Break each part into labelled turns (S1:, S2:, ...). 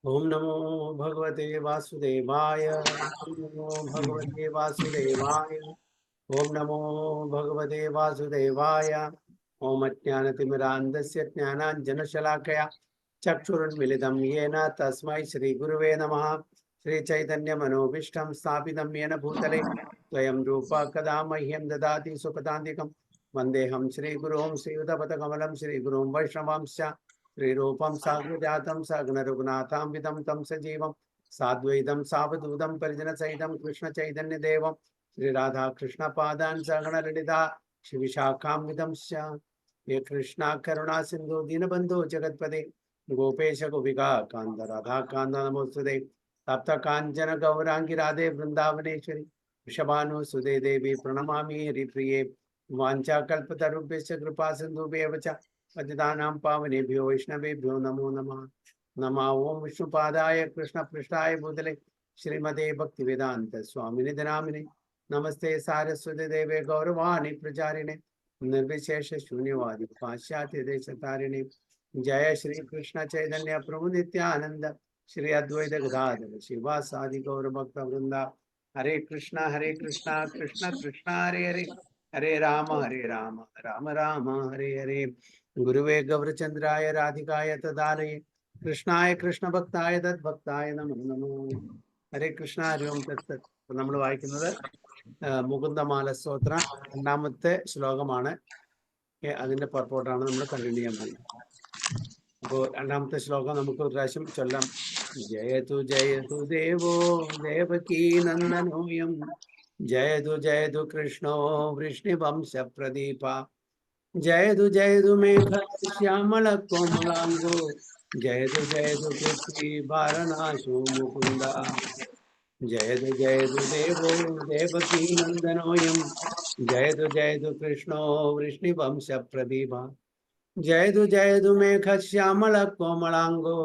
S1: Om Namo Bhagavate Vasudevaya. Om Namo Bhagavate Vasudevaya. Om Namo Bhagavate Vasudevaya. Om Ajnanatimmirandasya Jnananjanashalakaya Chakshurunmilitam Yena Tasmai Shri Guruve Namaha. Shri Chaitanya Manobishtam Sthapitam Yena Bhutale Swayam Rupa Kada Mahyam Dadati Sukatantikam Vandeham Shri Gurum Shri Udapata Shri Gurum Vaishnavamsya Shri Rupam Sagrajatam Sagna Raghunatham Vidam Tam Sajivam Sadvaidam Savadudam Parijana Saitam Krishna Chaitanya Devam Shri Radha Krishna Padan Sagana Radita Shri Vishakam Vidamsya Ye Krishna Karuna Sindhu Dinabandhu Jagatpade Gopesha Gopika Kanda Radha Kanda Namostude Tapta Kanjana Gaurangi Radhe Vrindavaneshwari Vrishabhanu Sude Devi Pranamami Ripriye Vancha Kalpatarubhesha Kripa Sindhu Bevacha Patitanam Pavanebhyo Vaishnavebhyo Namo Namah Nama Om Vishnupadaya Krishna Prishtaya Bhutale Srimate Bhaktivedanta Swamini Dhanamine Namaste Saraswati Deve Gauravani Pracharine Nirvishesha Shunyavadi Pashyati Deshatarine Jaya Shri Krishna Chaitanya Prabhu Nityananda Shri Advaita Gadadhara Shiva Sadi Gaura Bhakta Vrinda Hare Krishna Krishna Krishna Hare Hare Hare Rama Rama Rama Hare Hare Guruve Gaurachandraya Radhikaya Tadaraye Krishnaya Krishna Bhaktaya Tad Bhaktaya Namo Namo Hare Krishna Hare Om Tat Tat. നമ്മൾ വായിക്കുന്നത് മുകുന്ദമാല സ്തോത്ര രണ്ടാമത്തെ ശ്ലോകമാണ്. അതിന്റെ പർപ്പോട്ടാണ് നമ്മൾ continue ചെയ്യാൻ പോകുന്നത്. അപ്പോൾ രണ്ടാമത്തെ ശ്ലോകം നമുക്ക് ഒരു പ്രാവശ്യം ചൊല്ലാം. ജയതു ജയതു ദേവോ ദേവകീ നന്ദനോയം ജയതു ജയതു കൃഷ്ണോ വൃഷ്ണിവംശ പ്രദീപ ജയതു മേഘ ശ്യാമള കോമളാംഗോ ജയതു പൃഥ്വി ഭാരനാശോ മുകുന്ദ ജയതു ദേവോ ദേവകീ നന്ദനോയം ജയതു കൃഷ്ണോ വൃഷ്ണിവംശ പ്രദീപ ജയതു മേഘ ശ്യാമള കോമളാംഗോ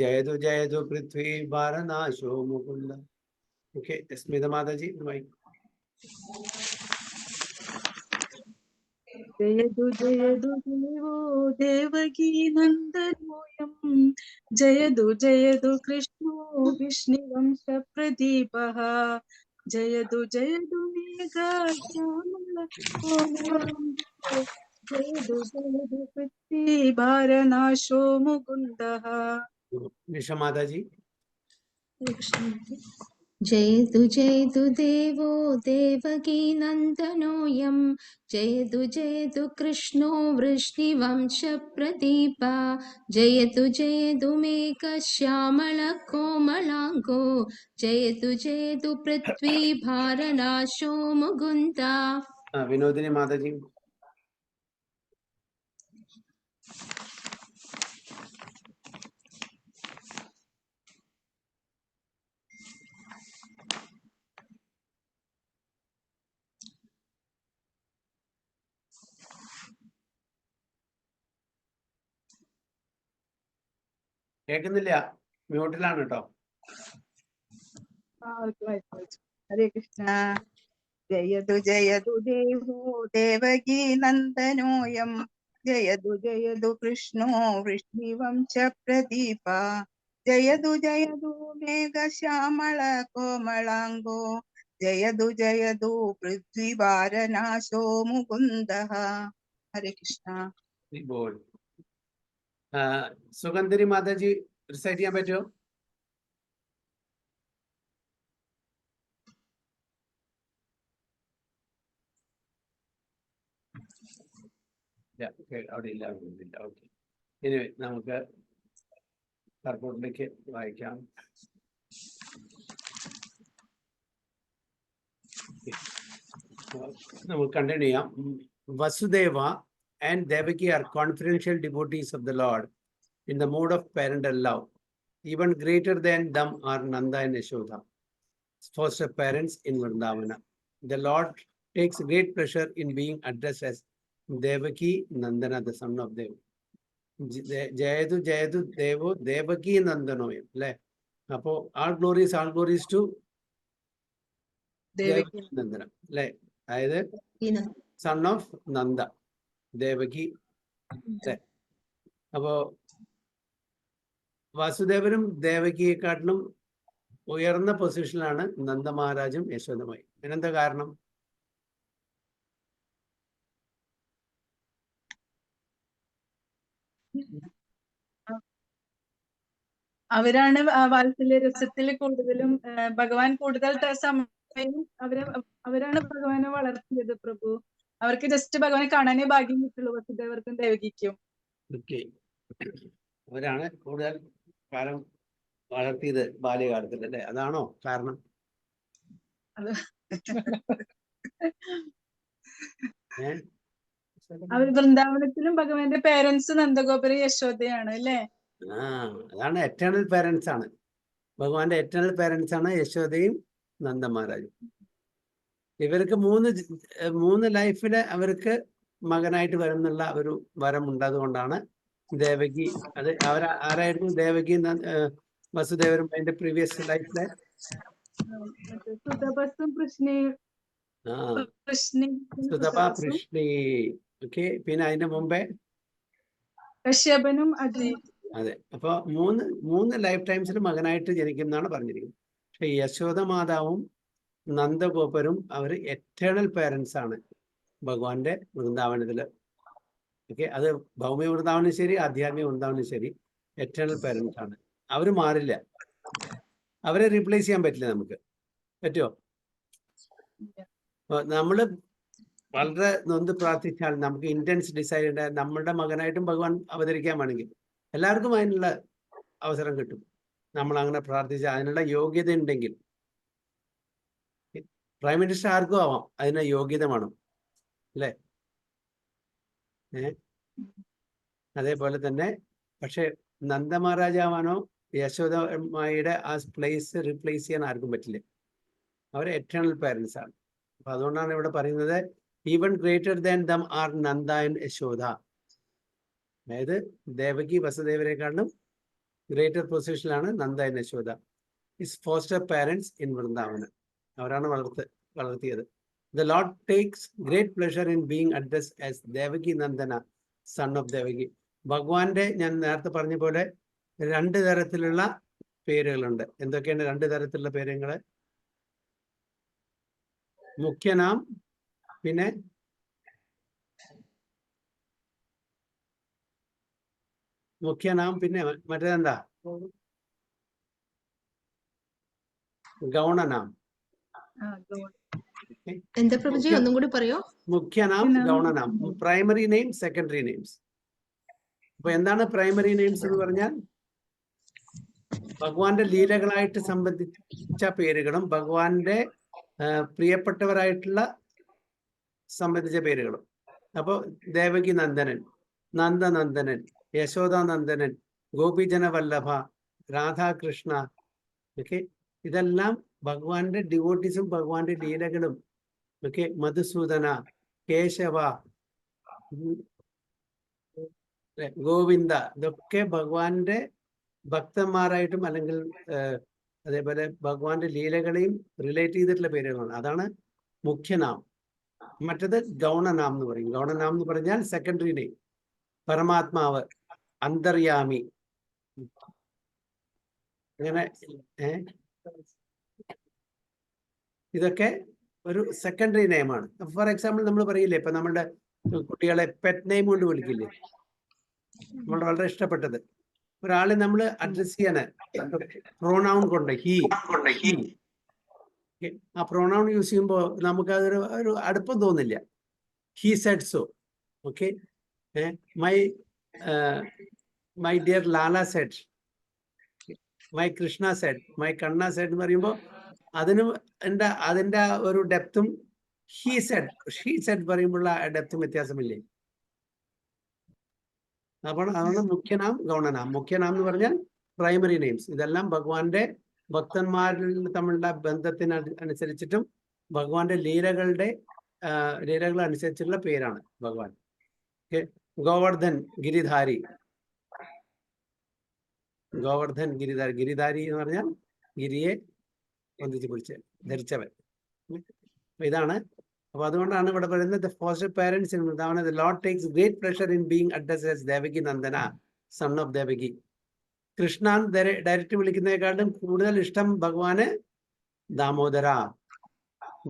S1: ജയതു പൃഥ്വി ഭാരനാശോ മുകുന്ദ. ഓക്കെ, സ്മിത മാതാജി വായി.
S2: ജയതു ജയതു ദേവോ ദേവകീ നന്ദനോയം ജയതു കൃഷ്ണോ വിഷ്ണുവംശ പ്രദീപഃ ജയതു മേഘ ശ്യാമള കോമളാംഗോ ജയതു പൃഥ്വി ഭാരനാശോ മുകുന്ദഃ.
S1: നിഷ മാതാജി.
S3: जयतु देवो देवकी नन्दनोऽयं जयतु कृष्णो वृष्णिवंश प्रदीपा जयतु मेघश्यामलकोमलाङ्गो जयतु पृथ्वी भारनाशो मुकुन्दा.
S1: വിനോദിനി മാതാജി. കേൾക്കുന്നില്ല, മ്യൂട്ടിലാണ് കേട്ടോ.
S2: ഹരേ കൃഷ്ണ. ജയതു ദേവോ ദേവകീ നന്ദനോയം ജയതു കൃഷ്ണോ വൃഷ്ണിവംശ പ്രദീപ ജയതു മേഘ ശ്യാമള കോമളാംഗോ ജയതു പൃഥ്വി ഭാരനാശോ മുകുന്ദഃ. ഹരേ കൃഷ്ണ.
S1: സുഗന്ധരി മാതാജി റിസൈറ്റ് ചെയ്യാൻ പറ്റുമോ? അവിടെ ഇല്ല. ഓക്കെ, ഇനി നമുക്ക് സർപ്പോട്ടിലേക്ക് വായിക്കാം. നമുക്ക് കണ്ടിന്യൂ ചെയ്യാം. വസുദേവ and Devaki are confidential devotees of the Lord in the mode of parental love. Even greater than them are Nanda and Yashoda, foster parents in Vrindavana. The Lord takes great pleasure in being addressed as Devaki Nandana, the son of Dev. Jayadu Devo Devaki Nandanoyam. Apo all glories to Devaki Nandana. Either son of Nanda. Devaki. അപ്പോ വാസുദേവനും ദേവകിയെക്കാട്ടിലും ഉയർന്ന പൊസിഷനിലാണ് നന്ദമഹാരാജും യശോദമായി. അതിനെന്താ കാരണം?
S2: അവരാണ് വാത്സല്യ രസത്തിൽ കൂടുതലും ഭഗവാൻ കൂടുതൽ സമയം അവരാണ് ഭഗവാനെ വളർത്തിയത് പ്രഭു. അവർക്ക് ജസ്റ്റ് ഭഗവാനെ കാണാനേ ഭാഗ്യം കിട്ടുള്ളൂ, വസുദേവർക്കും ദേവകിക്കും.
S1: അവരാണ് കൂടുതൽ കാലം വളർത്തിയത് ബാല്യകാലത്തിൽ, അല്ലേ? അതാണോ കാരണം?
S2: അവർ വൃന്ദാവനത്തിലും ഭഗവാന്റെ പേരൻസ് നന്ദഗോപുര യശോദയാണ്, അല്ലേ?
S1: അതാണ് എറ്റേണൽ പേരൻസ് ആണ്. ഭഗവാന്റെ എറ്റേണൽ പേരൻസ് ആണ് യശോദയും നന്ദമഹാരാജും. ഇവർക്ക് മൂന്ന് ലൈഫില് അവർക്ക് മകനായിട്ട് വരുന്നുള്ള ഒരു വരം ഉണ്ടായതുകൊണ്ടാണ് ദേവകി. അത് ആരായിരുന്നു ദേവകി വസുദേവരും അതിന്റെ പ്രീവിയസ് ലൈഫിലെ? സുതപ കൃഷ്ണി. ഓക്കെ, പിന്നെ അതിന്റെ മുമ്പേ
S2: കശ്യപനും അജയ്.
S1: അതെ. അപ്പൊ മൂന്ന് ലൈഫ് ടൈംസിൽ മകനായിട്ട് ജനിക്കുന്നതാണ് പറഞ്ഞിരിക്കുന്നത്. പക്ഷെ യശോദ മാതാവും നന്ദഗോപരും അവർ എറ്റേണൽ പേരൻസ് ആണ് ഭഗവാന്റെ വൃന്ദാവനത്തില്. ഓക്കെ, അത് ഭൗമിക വൃന്ദാവനം ശരി, ആധ്യാത്മിക വൃന്ദാവനം ശരി, എറ്റേണൽ പേരൻസ് ആണ്. അവര് മാറില്ല. അവരെ റീപ്ലേസ് ചെയ്യാൻ പറ്റില്ല. നമുക്ക് പറ്റുമോ? നമ്മള് വളരെ നൊന്ത് പ്രാർത്ഥിച്ചാൽ നമുക്ക് ഇന്റൻസ് ഡിസൈഡ് ഉണ്ട്. നമ്മളുടെ മകനായിട്ടും ഭഗവാൻ അവതരിക്കാൻ വേണമെങ്കിൽ എല്ലാവർക്കും അതിനുള്ള അവസരം കിട്ടും. നമ്മൾ അങ്ങനെ പ്രാർത്ഥിച്ചാൽ, അതിനുള്ള യോഗ്യത ഉണ്ടെങ്കിൽ. പ്രൈം മിനിസ്റ്റർ ആർക്കും ആവാം, അതിന് യോഗ്യത വേണം, അല്ലേ? അതേപോലെ തന്നെ പക്ഷെ നന്ദമഹാരാജാവാനോ യശോദമായിയുടെ ആ പ്ലേസ് റീപ്ലേസ് ചെയ്യാൻ ആർക്കും പറ്റില്ല. അവർ എറ്റേണൽ പേരൻസ് ആണ്. അപ്പൊ അതുകൊണ്ടാണ് ഇവിടെ പറയുന്നത് even greater than them are Nanda and Yashoda. അതായത് ദേവകി വസുദേവരെക്കാളും ഗ്രേറ്റർ പൊസിഷനിലാണ് Nanda and Yashoda. Is foster parents in Vrindavana. അവരാണ് വളർത്തിയത്. The Lord takes great pleasure in being addressed as Devaki Nandana, son of Devaki. ഭഗവാന്റെ ഞാൻ നേരത്തെ പറഞ്ഞ പോലെ 2 തരത്തിലുള്ള പേരുകളുണ്ട്. എന്തൊക്കെയാണ് 2 തരത്തിലുള്ള പേരുകൾ? മുഖ്യനാം, പിന്നെ മറ്റേതെന്താ? ഗൗണനാം.
S3: എന്താ പ്രഭുജി, ഒന്നും കൂടി പറയോ?
S1: മുഖ്യനാം, ഗൗണനാം. Primary name, secondary names. അപ്പൊ എന്താണ് പ്രൈമറി നെയിംസ് എന്ന് പറഞ്ഞാൽ? ഭഗവാന്റെ ലീലകളായിട്ട് സംബന്ധിച്ച പേരുകളും ഭഗവാന്റെ പ്രിയപ്പെട്ടവരായിട്ടുള്ള സംബന്ധിച്ച പേരുകളും. അപ്പൊ ദേവകി നന്ദനൻ, നന്ദനന്ദനൻ, യശോദാനന്ദനൻ, ഗോപിജന വല്ലഭ, രാധാകൃഷ്ണ. ഓക്കെ, ഇതെല്ലാം ഭഗവാന്റെ ഡിവോട്ടീസും ഭഗവാന്റെ ലീലകളും. ഓക്കെ, മധുസൂദന, കേശവ, ഗോവിന്ദ, ഇതൊക്കെ ഭഗവാന്റെ ഭക്തന്മാരായിട്ടും അല്ലെങ്കിൽ അതേപോലെ ഭഗവാന്റെ ലീലകളെയും റിലേറ്റ് ചെയ്തിട്ടുള്ള പേരുകളാണ്. അതാണ് മുഖ്യനാം. മറ്റത് ഗൗണനാം എന്ന് പറയും. ഗൗണനാം എന്ന് പറഞ്ഞാൽ സെക്കൻഡറി നെയിം. പരമാത്മാവ്, അന്തർയാമി, അങ്ങനെ ഇതൊക്കെ ഒരു സെക്കൻഡറി നെയിമാണ്. ഫോർ എക്സാമ്പിൾ നമ്മൾ പറയില്ലേ, ഇപ്പൊ നമ്മളുടെ കുട്ടികളെ പെറ്റ് നെയിം കൊണ്ട് വിളിക്കില്ലേ? നമ്മൾ വളരെ ഇഷ്ടപ്പെട്ടത് ഒരാളെ നമ്മൾ അഡ്രസ് ചെയ്യാന് പ്രോണൗൺ കൊണ്ട് ഹി. ആ പ്രോണൗൺ യൂസ് ചെയ്യുമ്പോൾ നമുക്ക് അതൊരു അടുപ്പം തോന്നില്ല. He said so. Okay, my dear Lala said, my Krishna said, my Kanna said എന്ന് പറയുമ്പോൾ അതിന്റെ ഒരു ഡെപ്തും ഷീ സെഡ് പറയുമ്പോഴുള്ള ഡെപ്തും വ്യത്യാസമില്ലേ? അപ്പോൾ അതാണ് മുഖ്യനാം, ഗൗണനാം. മുഖ്യനാം എന്ന് പറഞ്ഞാൽ പ്രൈമറി നെയിംസ്. ഇതെല്ലാം ഭഗവാന്റെ ഭക്തന്മാരിൽ തമ്മിലുള്ള ബന്ധത്തിന് അനുസരിച്ചിട്ടും ഭഗവാന്റെ ലീലകൾ അനുസരിച്ചുള്ള പേരാണ് ഭഗവാൻ. ഗോവർദ്ധൻ, ഗിരിധാരി. ഗിരിധാരി എന്ന് പറഞ്ഞാൽ ഗിരിയെ ഒന്നിച്ച് പിടിച്ച് ധരിച്ചവൻ. ഇതാണ്. അപ്പൊ അതുകൊണ്ടാണ് ഇവിടെ പറയുന്നത് foster parents in Vrindavana, the Lord takes great pleasure in being addressed as Devaki Nandana, son of Devaki. Krishna direct വിളിക്കുന്നതിനെക്കാളും കൂടുതൽ ഇഷ്ടം ഭഗവാന് ദാമോദര,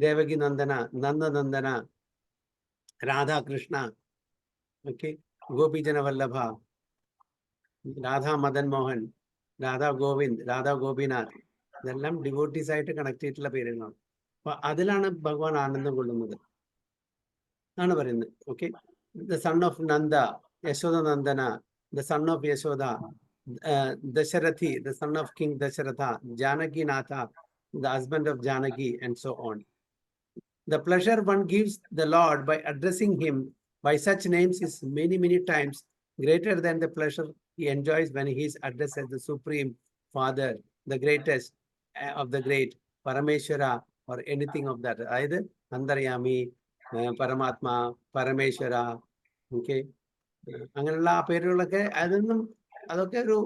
S1: ദേവകി നന്ദന, നന്ദനന്ദന, രാധാകൃഷ്ണ, ഓക്കെ, ഗോപീജന വല്ലഭ, രാധാ മദൻ മോഹൻ, രാധാ ഗോവിന്ദ്, രാധാ ഗോപിനാഥ്, ഇതെല്ലാം ഡിവോട്ടീസ് ആയിട്ട് കണക്ട് ചെയ്തിട്ടുള്ള പേരുകളാണ്. അപ്പൊ അതിലാണ് ഭഗവാൻ ആനന്ദം കൊള്ളുന്നത് ആണ് പറയുന്നത്. Okay, the son of Nanda, Yashoda Nandana, the son of Yashoda, Dasharathi, the son of king Dasharatha, Janaki Natha, the husband of Janaki, and so on. The pleasure one gives the Lord by addressing him by such names is many, many times greater than the pleasure he enjoys when he is addressed as the Supreme Father, the greatest of the great, Parameshwara, or anything of that. Either Andaryami, Paramatma, Parameshwara, okay. അങ്ങനെയുള്ള ആ പേരുകളൊക്കെ അതൊക്കെ ഒരു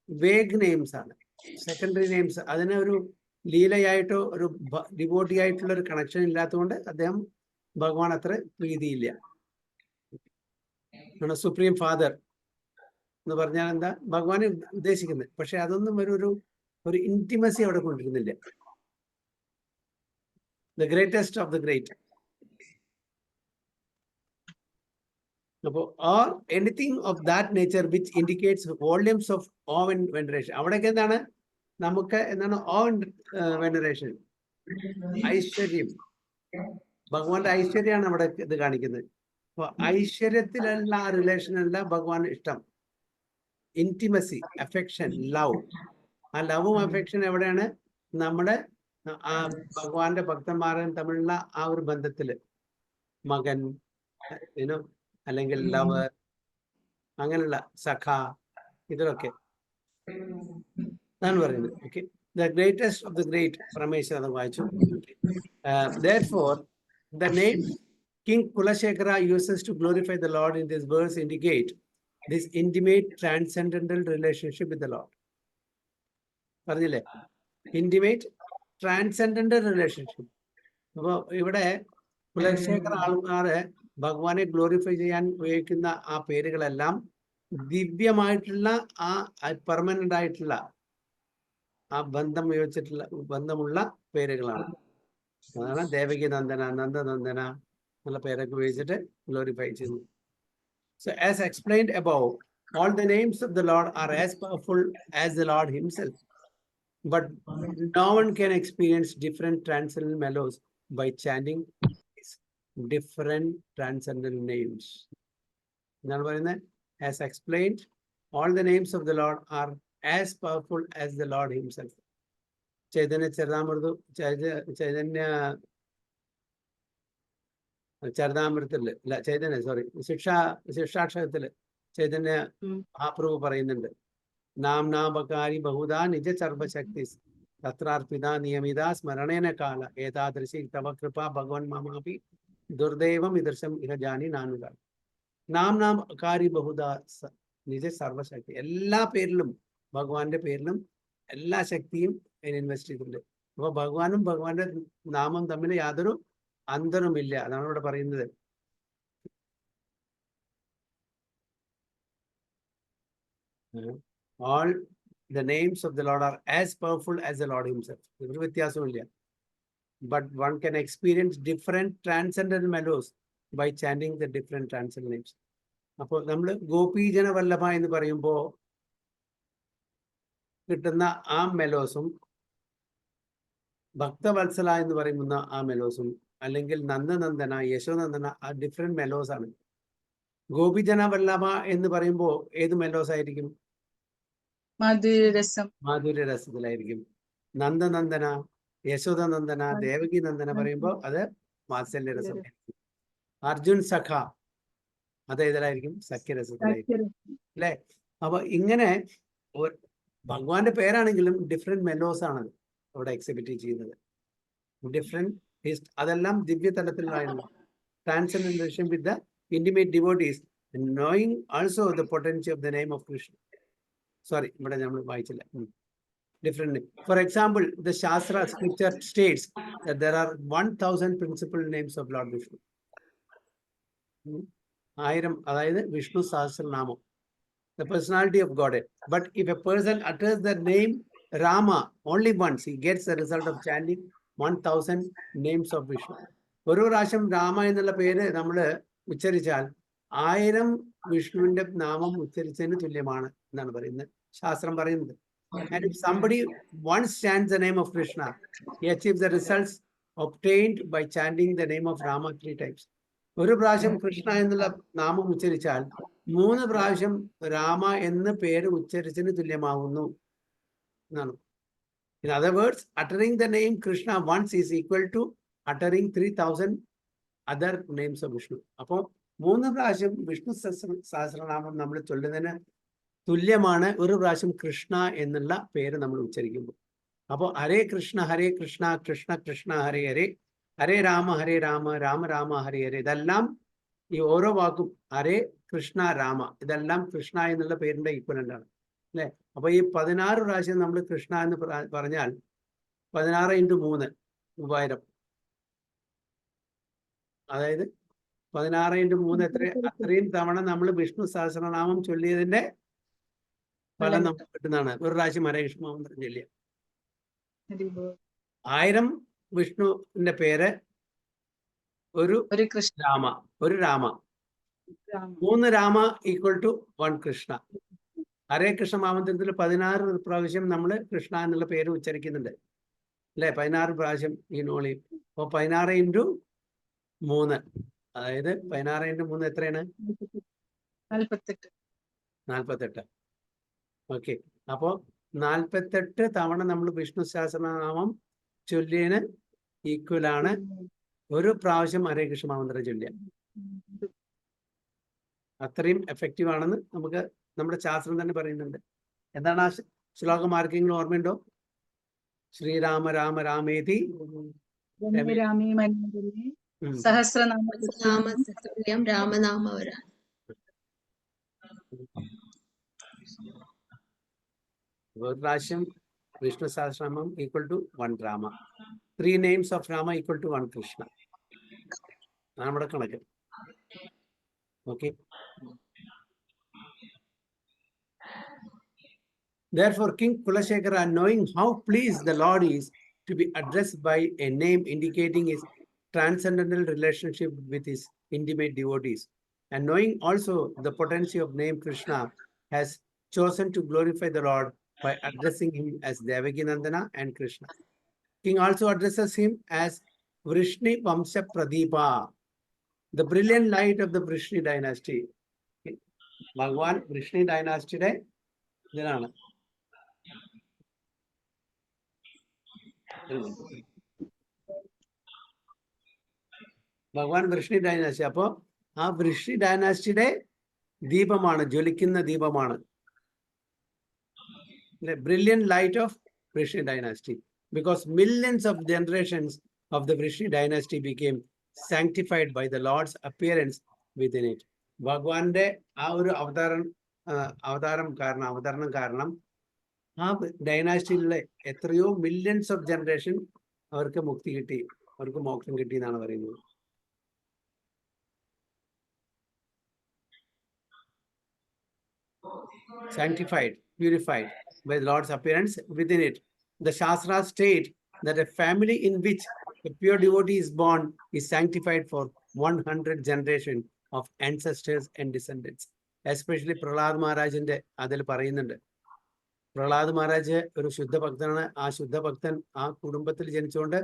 S1: vague names ആണ്, secondary names. അതിനെ ഒരു ലീലയായിട്ടോ ഒരു devotee ആയിട്ടുള്ള ഒരു കണക്ഷൻ ഇല്ലാത്തതുകൊണ്ട് അദ്ദേഹം ഭഗവാൻ അത്ര പ്രീതിയില്ല. സുപ്രീം ഫാദർ എന്ന് പറഞ്ഞാൽ എന്താ ഭഗവാൻ ഉദ്ദേശിക്കുന്നത്, പക്ഷെ അതൊന്നും ഒരു ഇന്റിമസി അവിടെ കൊണ്ടിരുന്നില്ല. The greatest of the great. അപ്പോൾ or anything of that nature which indicates volumes of uh veneration. അവിടെയൊക്കെ എന്താണ് നമുക്ക് എന്താണ് ഓ വെനറേഷൻ, ഐശ്വര്യം. ഭഗവാന്റെ ഐശ്വര്യമാണ് അവിടെ ഇത് കാണിക്കുന്നത്. അപ്പൊ ഐശ്വര്യത്തിലുള്ള ആ റിലേഷനല്ല ഭഗവാൻ ഇഷ്ടം. Intimacy, affection, love. ആ ലവും അഫെക്ഷൻ എവിടെയാണ്? നമ്മുടെ ആ ഭഗവാന്റെ ഭക്തന്മാരും തമ്മിലുള്ള ആ ഒരു ബന്ധത്തില്, മകൻ, അല്ലെങ്കിൽ ലവർ, അങ്ങനെയുള്ള സഖ, ഇതിലൊക്കെ ആണ് പറയുന്നത്. Okay, the greatest of the great, Parameshwara വായിച്ചു. Therefore, the name King Kulashekara uses to glorify the Lord in this verse indicate this intimate transcendental relationship with the Lord. പറഞ്ഞില്ലേ, ഇന്റിമേറ്റ് ട്രാൻസെൻഡന്റൽ റിലേഷൻഷിപ്പ്. അപ്പോൾ ഇവിടെ കുലശേഖര ആൾക്കാര് ഭഗവാനെ glorify ചെയ്യാൻ ഉപയോഗിക്കുന്ന ആ പേരുകളെല്ലാം ദിവ്യമായിട്ടുള്ള ആ പെർമനന്റ് ആയിട്ടുള്ള ആ ബന്ധമുള്ള പേരുകളാണ്. അതാണ് ദേവകി നന്ദന, നന്ദനന്ദന എന്നുള്ള പേരൊക്കെ ഉപയോഗിച്ചിട്ട് ഗ്ലോറിഫൈ ചെയ്യുന്നു. So as explained above, all the names of the Lord are as powerful as the Lord himself, but no one can experience different transcendental mellows by chanting different transcendental names. എന്താണ് പറയുന്നത്? As explained, all the names of the Lord are as powerful as the Lord himself. Chaitanya ചരിതാമൃത, ചരിതാമൃതത്തില് അല്ല, Chaitanya sorry ശിക്ഷാക്ഷരത്തില് Chaitanya Mahaprabhu പറയുന്നുണ്ട്, നാംനാബകാരി ബഹുദാ നിജ സർവശക്തി തത്രാർപ്പിത നിയമിത സ്മരണേന കാല ഏതാദൃശി തവ കൃപ ഭഗവൻ മമാപി ദുർദൈവം ഇദർശം ഇഹ ജാനി നാനുക. നാംനാബകാരി ബഹുദാ നിജ സർവശക്തി. എല്ലാ പേരിലും, ഭഗവാന്റെ പേരിലും എല്ലാ ശക്തിയും അതിന് ഇൻവെസ്റ്റ് ചെയ്തിട്ടുണ്ട്. അപ്പൊ ഭഗവാനും ഭഗവാന്റെ നാമം തമ്മിൽ യാതൊരു അന്തരമില്ല. അതാണ് ഇവിടെ പറയുന്നത്. All the names of the Lord are as powerful as the Lord himself. ഒരു വ്യത്യാസമില്ല. But one can experience different transcendental mellows by chanting the different transcendental names. അപ്പോൾ നമ്മൾ ഗോപീജന വല്ലഭ എന്ന് പറയുമ്പോൾ കിട്ടുന്ന ആ മെലോസും, ഭക്തവത്സല എന്ന് പറയുന്ന ആ മെലോസും, അല്ലെങ്കിൽ നന്ദനന്ദന, യശോനന്ദന, ആ ഡിഫറെന്റ് മെലോസ് ആണ്. ഗോപിജന വല്ലഭ എന്ന് പറയുമ്പോൾ ഏത് മെലോസ് ആയിരിക്കും? മാധുര്യരസത്തിലായിരിക്കും. നന്ദനന്ദന, യശോദനന്ദന, ദേവകി നന്ദന പറയുമ്പോൾ അത് വാത്സല്യരസം. അർജുൻ സഖ അത് ഏതിലായിരിക്കും? സഖ്യരസത്തിലായിരിക്കും, അല്ലെ? അപ്പൊ ഇങ്ങനെ ഭഗവാന്റെ പേരാണെങ്കിലും ഡിഫറെന്റ് മെലോസ് ആണ് അവിടെ എക്സിബിറ്റ് ചെയ്യുന്നത്. ഡിഫറെന്റ്, അതെല്ലാം ദിവ്യ തലത്തിലായിരുന്നു. Transcendent relation with the intimate devotees, knowing also the potential of the name of Krishna. Sorry, ഇവിടെ നമ്മൾ വായിച്ചില്ല. Different. For example, the shastra scripture states that there are 1000 principal names of Lord Vishnu. 1000, അതായത് വിഷ്ണു സഹസ്രനാമം. the personality of Godhead. But if a person utters the name Rama only once, he gets the result of chanting 1000 names of Vishnu. ഒരു പ്രാവശ്യം രാമ എന്നുള്ള പേര് നമ്മൾ ഉച്ചരിച്ചാൽ 1000 വിഷ്ണുവിന്റെ നാമം ഉച്ചരിച്ചതിന് തുല്യമാണ് എന്നാണ് പറയുന്നത്, ശാസ്ത്രം പറയുന്നത്. And if somebody once chants the name of Krishna, he achieves the results obtained by chanting the name of Rama 3 times. ഒരു പ്രാവശ്യം കൃഷ്ണ എന്നുള്ള നാമം ഉച്ചരിച്ചാൽ 3 പ്രാവശ്യം രാമ എന്ന പേര് ഉച്ചരിച്ചതിന് തുല്യമാകുന്നു എന്നാണ്. In other words, uttering the name Krishna once is equal to uttering 3000 other names of Vishnu. അപ്പോൾ 3 പ്രാവശ്യം വിഷ്ണു സഹസ്രനാമം നമ്മൾ ചൊല്ലുന്നതിന് തുല്യമാണ് ഒരു പ്രാവശ്യം കൃഷ്ണ എന്നുള്ള പേര് നമ്മൾ ഉച്ചരിക്കുമ്പോൾ. അപ്പോൾ ഹരേ കൃഷ്ണ കൃഷ്ണ കൃഷ്ണ ഹരേ ഹരേ, ഹരേ രാമ രാമ രാമ ഹരേ ഹരേ, ഇതെല്ലാം ഈ ഓരോ വാക്കും ഹരേ കൃഷ്ണ രാമ, ഇതെല്ലാം കൃഷ്ണ എന്നുള്ള പേരിന്റെ ഈക്വലന്റ് ആണ് അല്ലെ. അപ്പൊ ഈ 16 പ്രാവശ്യം നമ്മൾ കൃഷ്ണ എന്ന് പറഞ്ഞാൽ 16 × 3 3000, അതായത് 16 × 3 എത്ര? അത്രയും തവണ നമ്മൾ വിഷ്ണു സഹസ്രനാമം ചൊല്ലിയതിന്റെ ഫലം നമുക്ക് കിട്ടുന്നതാണ്. ഒരു പ്രാവശ്യം ഹരേ കൃഷ്ണ മന്ത്രം ചൊല്ലിയ 1000 വിഷ്ണുവിന്റെ പേര് ഒരു രാമ, ഒരു രാമ, 3 രാമ ഈക്വൽ ടു 1 കൃഷ്ണ. ഹരേ കൃഷ്ണ മഹാമന്ത്രത്തിൽ 16 പ്രാവശ്യം നമ്മൾ കൃഷ്ണ എന്നുള്ള പേര് ഉച്ചരിക്കുന്നുണ്ട് അല്ലെ, 16 പ്രാവശ്യം ഈ നോളി. അപ്പോൾ 16 × 3, അതായത് 16 × 3 എത്രയാണ്? 48. ഓക്കെ, അപ്പോ 48 തവണ നമ്മൾ വിഷ്ണു സഹസ്രനാമം ചൊല്ലിയതിന് ഈക്വലാണ് ഒരു പ്രാവശ്യം ഹരേ കൃഷ്ണ മന്ത്രം ചൊല്ലിയ. അത്രയും എഫക്റ്റീവ് ആണെന്ന് നമുക്ക് നമ്മുടെ ശാസ്ത്രം തന്നെ പറയുന്നുണ്ട്. എന്താണ് ആ ശ്ലോകം? ആർക്കെങ്കിലും ഓർമ്മയുണ്ടോ? ശ്രീരാമ രാമ രാമേതി
S3: സഹസ്രനാമം രാമനാമവര.
S1: ഒരു പ്രാവശ്യം Vishnu Sahasranamam equal to 1 Rama, 3 names of Rama equal to 1 Krishna. നമ്മുടെ കണക്ക്. Okay. Therefore, King Kulashekara, knowing how pleased the Lord is to be addressed by a name indicating his transcendental relationship with his intimate devotees, and knowing also the potency of name Krishna, has chosen to glorify the Lord by addressing him as Devaki Nandana and Krishna. King also addresses him as Vrishni Vamsha Pradeepa, the brilliant light of the Vrishni dynasty. Bhagwan Vrishni dynasty de idana. Bhagwan Vrishni dynasty. Appo aa Vrishni dynasty de deepamana, jolikkuna deepamana. The brilliant light of Vrishni dynasty. Because millions of generations of the Vrishni dynasty became sanctified by the Lord's appearance within it. Bhagwande ആ ഒരു അവതാരണം കാരണം ആ ഡൈനാസ്റ്റിയിലെ എത്രയോ millions of generation അവർക്ക് മുക്തി കിട്ടി, അവർക്ക് മോക്ഷം കിട്ടി എന്നാണ് പറയുന്നത്. Sanctified, purified by the Lord's appearance within it. The Shastras state that a family in which a pure devotee is born is sanctified for 100 generations of ancestors and descendants. Especially Prahlad Maharajന്റെ അതിൽ പറയുന്നുണ്ട്. പ്രഹ്ലാദ് മഹാരാജ് ഒരു ശുദ്ധഭക്തനാണ്. ആ ശുദ്ധഭക്തൻ ആ കുടുംബത്തിൽ ജനിച്ചുകൊണ്ട്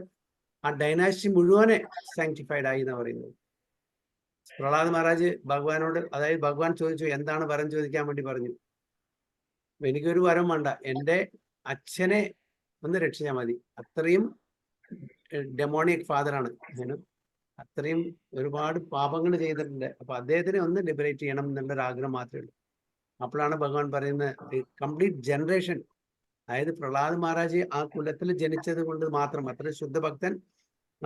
S1: ആ dynasty മുഴുവനെ sanctified ആയി എന്നാണ് പറയുന്നത്. പ്രഹ്ലാദ് മഹാരാജ് ഭഗവാനോട്, അതായത് ഭഗവാൻ ചോദിച്ചു എന്താണ് വരം ചോദിക്കാൻ വേണ്ടി പറഞ്ഞു. എനിക്കൊരു വരം വേണ്ട, എൻ്റെ അച്ഛനെ ഒന്ന് രക്ഷിച്ചാൽ മതി. അത്രയും ഡെമോണിക് ഫാദറാണ്, അത്രയും ഒരുപാട് പാപങ്ങൾ ചെയ്തിട്ടുണ്ട്. അപ്പൊ അദ്ദേഹത്തിനെ ഒന്ന് ലിബറേറ്റ് ചെയ്യണം എന്നുള്ളൊരു ആഗ്രഹം മാത്രമേ ഉള്ളൂ. അപ്പോഴാണ് ഭഗവാൻ പറയുന്നത് കംപ്ലീറ്റ് ജനറേഷൻ, അതായത് പ്രഹ്ലാദ് മഹാരാജ് ആ കുലത്തിൽ ജനിച്ചത് കൊണ്ട് മാത്രം, അത്ര ശുദ്ധഭക്തൻ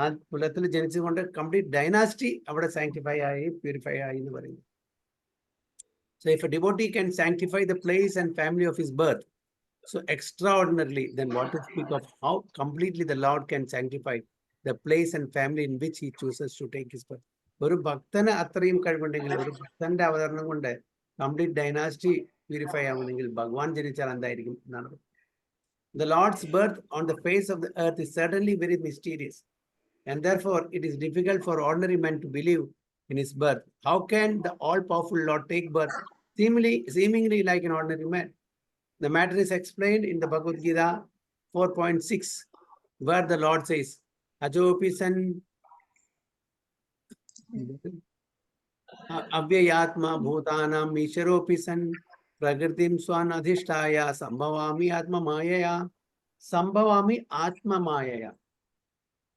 S1: ആ കുലത്തിൽ ജനിച്ചത് കൊണ്ട് കംപ്ലീറ്റ് ഡൈനാസ്റ്റി അവിടെ സാങ്ക്ടിഫൈ ആയി, പ്യൂരിഫൈ ആയി എന്ന് പറയുന്നു. So if a devotee can sanctify the place and family of his birth so extraordinarily, then what to speak of how completely the Lord can sanctify the place and family in which he chooses to take his birth. ഒരു ഭക്തന് അത്രയും കഴിവുണ്ടെങ്കിൽ, ഒരു ഭക്തന്റെ അവതരണം കൊണ്ട് complete dynasty purify ആവുന്നെങ്കിൽ ഭഗവാൻ ജനിച്ചാൽ എന്തായിരിക്കും എന്നാണ്. The Lord's birth on the face of the earth is certainly very mysterious, and therefore it is difficult for ordinary men to believe in his birth. How can the all-powerful Lord take birth seemingly like an ordinary man? The matter is explained in the Bhagavad Gita 4.6, where the Lord says, Ajopi san avyayatma bhutanam isharopi san പ്രകൃതിം സ്വാൻ അധിഷ്ഠായ സംഭവാമി ആത്മമായയാ. സംഭവാമി ആത്മമായയ.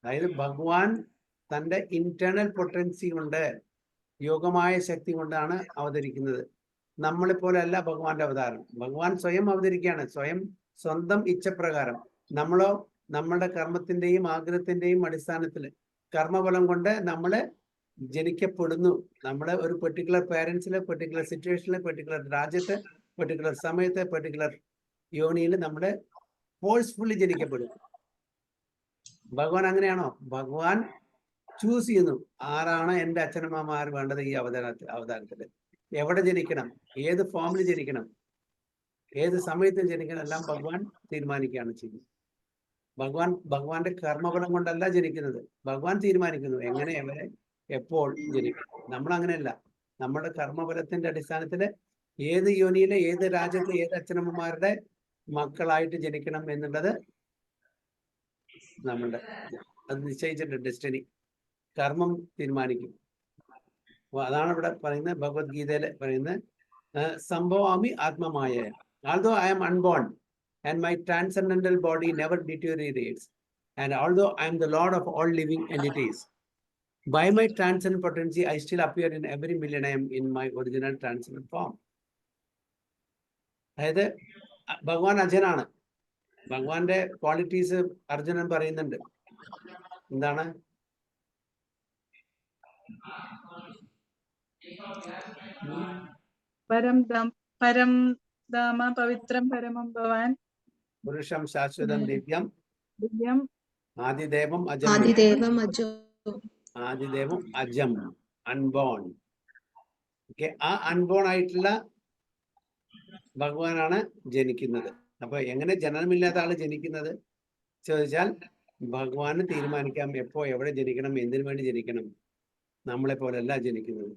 S1: അതായത് ഭഗവാൻ തൻ്റെ ഇന്റേണൽ പൊട്ടൻസി കൊണ്ട്, യോഗമായ ശക്തി കൊണ്ടാണ് അവതരിക്കുന്നത്. നമ്മളെപ്പോലെയല്ല ഭഗവാന്റെ അവതാരം. ഭഗവാൻ സ്വയം അവതരിക്കുകയാണ്, സ്വന്തം ഇച്ഛപ്രകാരം. നമ്മളോ നമ്മളുടെ കർമ്മത്തിന്റെയും ആഗ്രഹത്തിന്റെയും അടിസ്ഥാനത്തിൽ കർമ്മഫലം കൊണ്ട് നമ്മള് ജനിക്കപ്പെടുന്നു. നമ്മള് ഒരു പെർട്ടിക്കുലർ പേരൻസില്, പെർട്ടിക്കുലർ സിറ്റുവേഷനില്, പെർട്ടിക്കുലർ രാജ്യത്ത്, പെർട്ടിക്കുലർ സമയത്ത്, പെർട്ടിക്കുലർ യോനിയിൽ നമ്മള് ഫോഴ്സ്ഫുള്ളി ജനിക്കപ്പെടും. ഭഗവാൻ അങ്ങനെയാണോ? ഭഗവാൻ ചൂസ് ചെയ്യുന്നു ആരാണ് എൻ്റെ അച്ഛനമ്മമാർ വേണ്ടത് ഈ അവതാരത്തില്, എവിടെ ജനിക്കണം, ഏത് ഫോമിൽ ജനിക്കണം, ഏത് സമയത്ത് ജനിക്കണം, എല്ലാം ഭഗവാൻ തീരുമാനിക്കുകയാണ് ചെയ്യുന്നത്. ഭഗവാന്റെ കർമ്മഫലം കൊണ്ടല്ല ജനിക്കുന്നത്, ഭഗവാൻ തീരുമാനിക്കുന്നു എങ്ങനെ, എവരെ, എപ്പോൾ ജനിക്കണം. നമ്മൾ അങ്ങനെയല്ല. നമ്മുടെ കർമ്മഫലത്തിന്റെ അടിസ്ഥാനത്തിൽ ഏത് യോനിയിലെ, ഏത് രാജ്യത്തെ, ഏത് അച്ഛനമ്മമാരുടെ മക്കളായിട്ട് ജനിക്കണം എന്നുള്ളത് നമ്മളുടെ അത് നിശ്ചയിച്ചിട്ടുണ്ട്. ഡെസ്റ്റിനി, കർമ്മം തീരുമാനിക്കും. അതാണ് ഇവിടെ പറയുന്നത്, ഭഗവത്ഗീതയിൽ പറയുന്നത്, സംഭവാമി ആത്മമായ. Although I am unborn and my transcendental body never deteriorates, and although I am the Lord of all living entities, by my transcendent potency I still appear in every millennium in my original transcendent form. അതായത് ഭഗവാൻ അജനാണ്. ഭഗവാന്റെ qualities Arjunan പറയുന്നുണ്ട്. എന്താണ്?
S2: പരം ധാമ പവിത്രം പരമം ഭവാൻ
S1: പുരുഷം ശാശ്വതം Divyam ആദിദേവം അജം. ആദിദേവം അജം, unborn. Okay, ആ unborn ആയിട്ടുള്ള ഭഗവാനാണ് ജനിക്കുന്നത്. അപ്പൊ എങ്ങനെ ജനനമില്ലാത്ത ആള് ജനിക്കുന്നത് ചോദിച്ചാൽ, ഭഗവാന് തീരുമാനിക്കാം എപ്പോ എവിടെ ജനിക്കണം, എന്തിനു വേണ്ടി ജനിക്കണം. നമ്മളെ പോലെയല്ല ജനിക്കുന്നത്.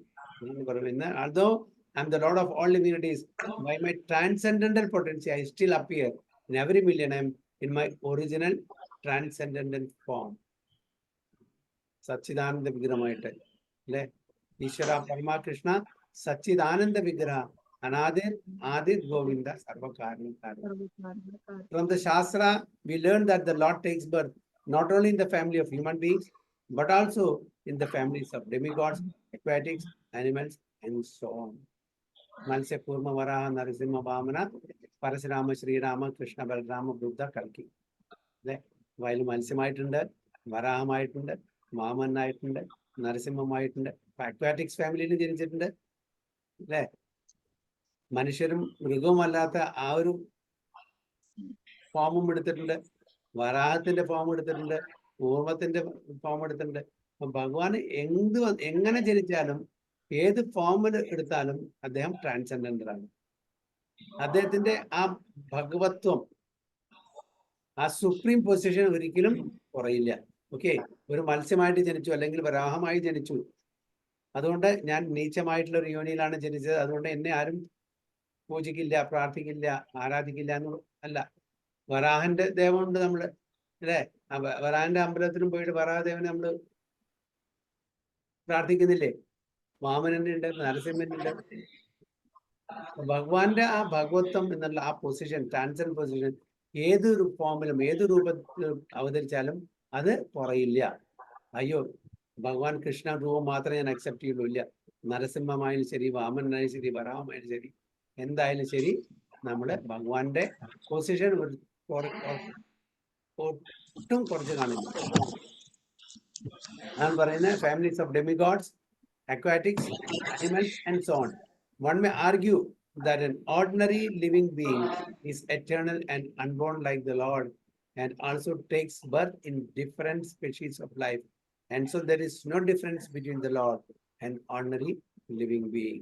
S1: Although I am the Lord of all divinities, by my transcendental potency I still appear in every millennium in my original transcendental form. സച്ചിദാനന്ദ വിഗ്രഹമായിട്ട് അല്ലെ? ഈശ്വര പരമാകൃഷ്ണ സച്ചിദാനന്ദ വിഗ്രഹ, അനാദിർ Adhir Govinda സർവകാരണകാരൻ. From the Shastra we learn that the Lord takes birth not only in the family of human beings but also in the families of demigods, aquatics, animals and so on. മത്സ്യ കൂർമ്മ വരാഹ നരസിംഹ വാമന പരശുരാമ ശ്രീരാമ കൃഷ്ണ ബലരാമ ബുദ്ധ കൽക്കി. അല്ലെ? വയൽ മത്സ്യമായിട്ടുണ്ട്, വരാഹമായിട്ടുണ്ട്, വാമനായിട്ടുണ്ട്, നരസിംഹമായിട്ടുണ്ട്. Aquatics ഫാമിലിയിൽ ജനിച്ചിട്ടുണ്ട് അല്ലെ? മനുഷ്യരും മൃഗവുമല്ലാത്ത ആ ഒരു ഫോമും എടുത്തിട്ടുണ്ട്, വരാഹത്തിന്റെ ഫോം എടുത്തിട്ടുണ്ട്, പൂർവത്തിന്റെ ഫോം എടുത്തിട്ടുണ്ട്. അപ്പൊ ഭഗവാൻ എങ്ങനെ ജനിച്ചാലും ഏത് ഫോമിൽ എടുത്താലും അദ്ദേഹം ട്രാൻസെൻഡന്റൽ ആണ്. അദ്ദേഹത്തിന്റെ ആ ഭഗവത്വം, ആ സുപ്രീം പൊസിഷൻ ഒരിക്കലും കുറയില്ല. ഓക്കെ, ഒരു മത്സ്യമായിട്ട് ജനിച്ചു, അല്ലെങ്കിൽ വരാഹമായി ജനിച്ചു, അതുകൊണ്ട് ഞാൻ നീച്ചമായിട്ടുള്ള ഒരു യോനിയിലാണ് ജനിച്ചത്, അതുകൊണ്ട് എന്നെ ആരും പൂജിക്കില്ല, പ്രാർത്ഥിക്കില്ല, ആരാധിക്കില്ല എന്ന് അല്ല. വരാഹന്റെ ദേവമുണ്ട് നമ്മള് അല്ലേ? വരാഹന്റെ അമ്പലത്തിലും പോയിട്ട് വരാഹദേവനെ നമ്മള് പ്രാർത്ഥിക്കുന്നില്ലേ? വാമനനുണ്ട്, നരസിംഹനുണ്ട്. ഭഗവാന്റെ ആ ഭഗവത്വം എന്നുള്ള ആ പൊസിഷൻ, ട്രാൻസെൻഡ് പൊസിഷൻ ഏതൊരു ഫോമിലും ഏത് രൂപത്തിലും അവതരിച്ചാലും അത് കുറയില്ല. അയ്യോ, ഭഗവാൻ കൃഷ്ണ രൂപം മാത്രമേ ഞാൻ അക്സെപ്റ്റ് ചെയ്യുള്ളൂ, ഇല്ല. നരസിംഹമായാലും ശരി, വാമനായാലും ശരി, വരാഹമായാലും ശരി, എന്തായാലും ശരി, നമ്മള് ഭഗവാന്റെ പൊസിഷൻ ഒട്ടും കുറച്ച് കാണില്ല. ഞാൻ പറയുന്നത് families of demigods, aquatics, animals and so on. One may argue that an ordinary living being is eternal and unborn like the Lord and also takes birth in different species of life, and so there is no difference between the Lord and ordinary living being.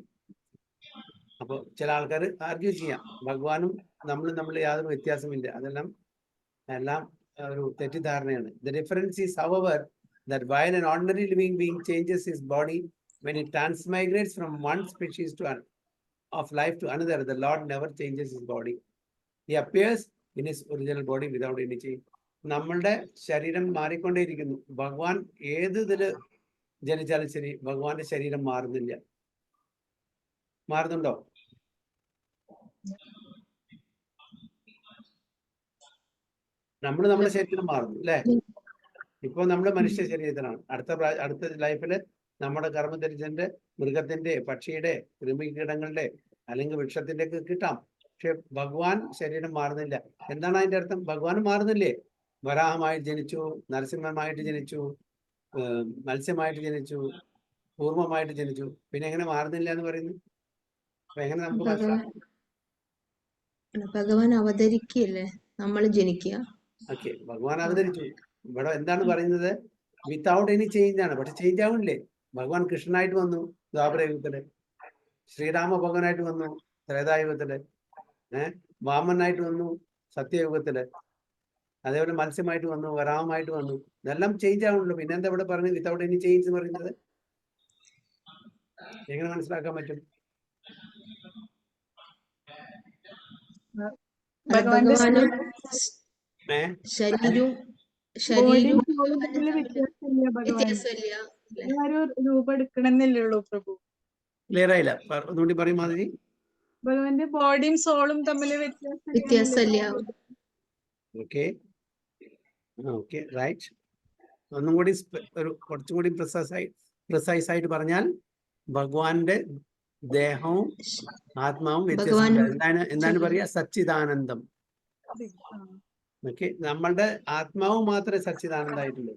S1: അപ്പോൾ ചില ആൾക്കാർ argue ചെയ്യാം, ഭഗവാനും നമ്മൾ യാതൊരു വ്യത്യാസമില്ല. എല്ലാം ഒരു തെറ്റിദ്ധാരണയാണ്. The difference is, however, that while an ordinary living being changes his body when it transmigrates from one species of life to another, the Lord never changes his body. He appears in his original body without any change. നമ്മളുടെ ശരീരം മാറിക്കൊണ്ടേയിരിക്കുന്നു. ഭഗവാൻ ഏതിൽ ജനിച്ചാലും ശരി, ഭഗവാന്റെ ശരീരം മാറുന്നില്ല. മാറുന്നുണ്ടോ? നമ്മുടെ ശരീരം മാറുന്നു അല്ലേ? ഇപ്പൊ നമ്മുടെ മനുഷ്യ ശരീരത്തിനാണ്. അടുത്ത ലൈഫില് നമ്മുടെ കർമ്മധരിച്ചതിന്റെ, മൃഗത്തിന്റെ, പക്ഷിയുടെ, കൃമികീടങ്ങളുടെ അല്ലെങ്കിൽ വൃക്ഷത്തിന്റെ ഒക്കെ കിട്ടാം. പക്ഷെ ഭഗവാൻ ശരീരം മാറുന്നില്ല. എന്താണ് അതിന്റെ അർത്ഥം? ഭഗവാൻ മാറുന്നില്ലേ? വരാഹമായിട്ട് ജനിച്ചു, നരസിംഹമായിട്ട് ജനിച്ചു, മത്സ്യമായിട്ട് ജനിച്ചു, കൂർമ്മമായിട്ട് ജനിച്ചു. പിന്നെ എങ്ങനെ മാറുന്നില്ല എന്ന് പറയുന്നു? അപ്പൊ എങ്ങനെ നമുക്ക് മനസ്സിലാക്കാം?
S3: ഭഗവാൻ അവതരിക്കല്ലേ, നമ്മൾ ജനിക്കുക.
S1: ഓക്കെ, ഭഗവാൻ അവതരിച്ചു. ഇവിടെ എന്താണ് പറയുന്നത്? വിത്തൗട്ട് എനി ചേഞ്ച് ആണ്. പക്ഷെ ചേഞ്ച് ആവുന്നില്ലേ? ഭഗവാൻ കൃഷ്ണനായിട്ട് വന്നു ദ്വാപരയുഗത്തില്, ശ്രീരാമ ഭഗവാനായിട്ട് വന്നു ത്രേതായുഗത്തില്, വാമനായിട്ട് വന്നു സത്യയുഗത്തില്, അതേപോലെ മത്സ്യമായിട്ട് വന്നു, വരാഹമായിട്ട് വന്നു. ഇതെല്ലാം ചേഞ്ച് ആവുന്നുള്ളൂ. പിന്നെ എന്താ ഇവിടെ പറഞ്ഞത് വിത്തൗട്ട് എനി ചേഞ്ച് എന്ന് പറയുന്നത്? എങ്ങനെ മനസ്സിലാക്കാൻ പറ്റും?
S3: ഭഗവാനും ശരീരവും വ്യത്യാസമില്ല.
S2: രൂപം എടുക്കണമെന്നില്ലുള്ളൂ പ്രഭു.
S1: ക്ലിയർ ആയില്ല, ഒന്നുകൂടി പറയും മാതിരി.
S2: ഭഗവാന്റെ ബോഡിയും സോളും തമ്മിൽ
S3: വ്യത്യാസമില്ല.
S1: Okay, right. ഒന്നും കൂടി കുറച്ചും കൂടി പ്രിസൈസ് ആയിട്ട് പറഞ്ഞാൽ, ഭഗവാന്റെ ദേഹവും ആത്മാവും വ്യത്യാസമില്ല. എന്താണ് പറയാ? സച്ചിദാനന്ദം. ഓക്കെ, നമ്മളുടെ ആത്മാവ് മാത്രമേ സച്ചിദാനന്ദമായിട്ടുള്ളൂ.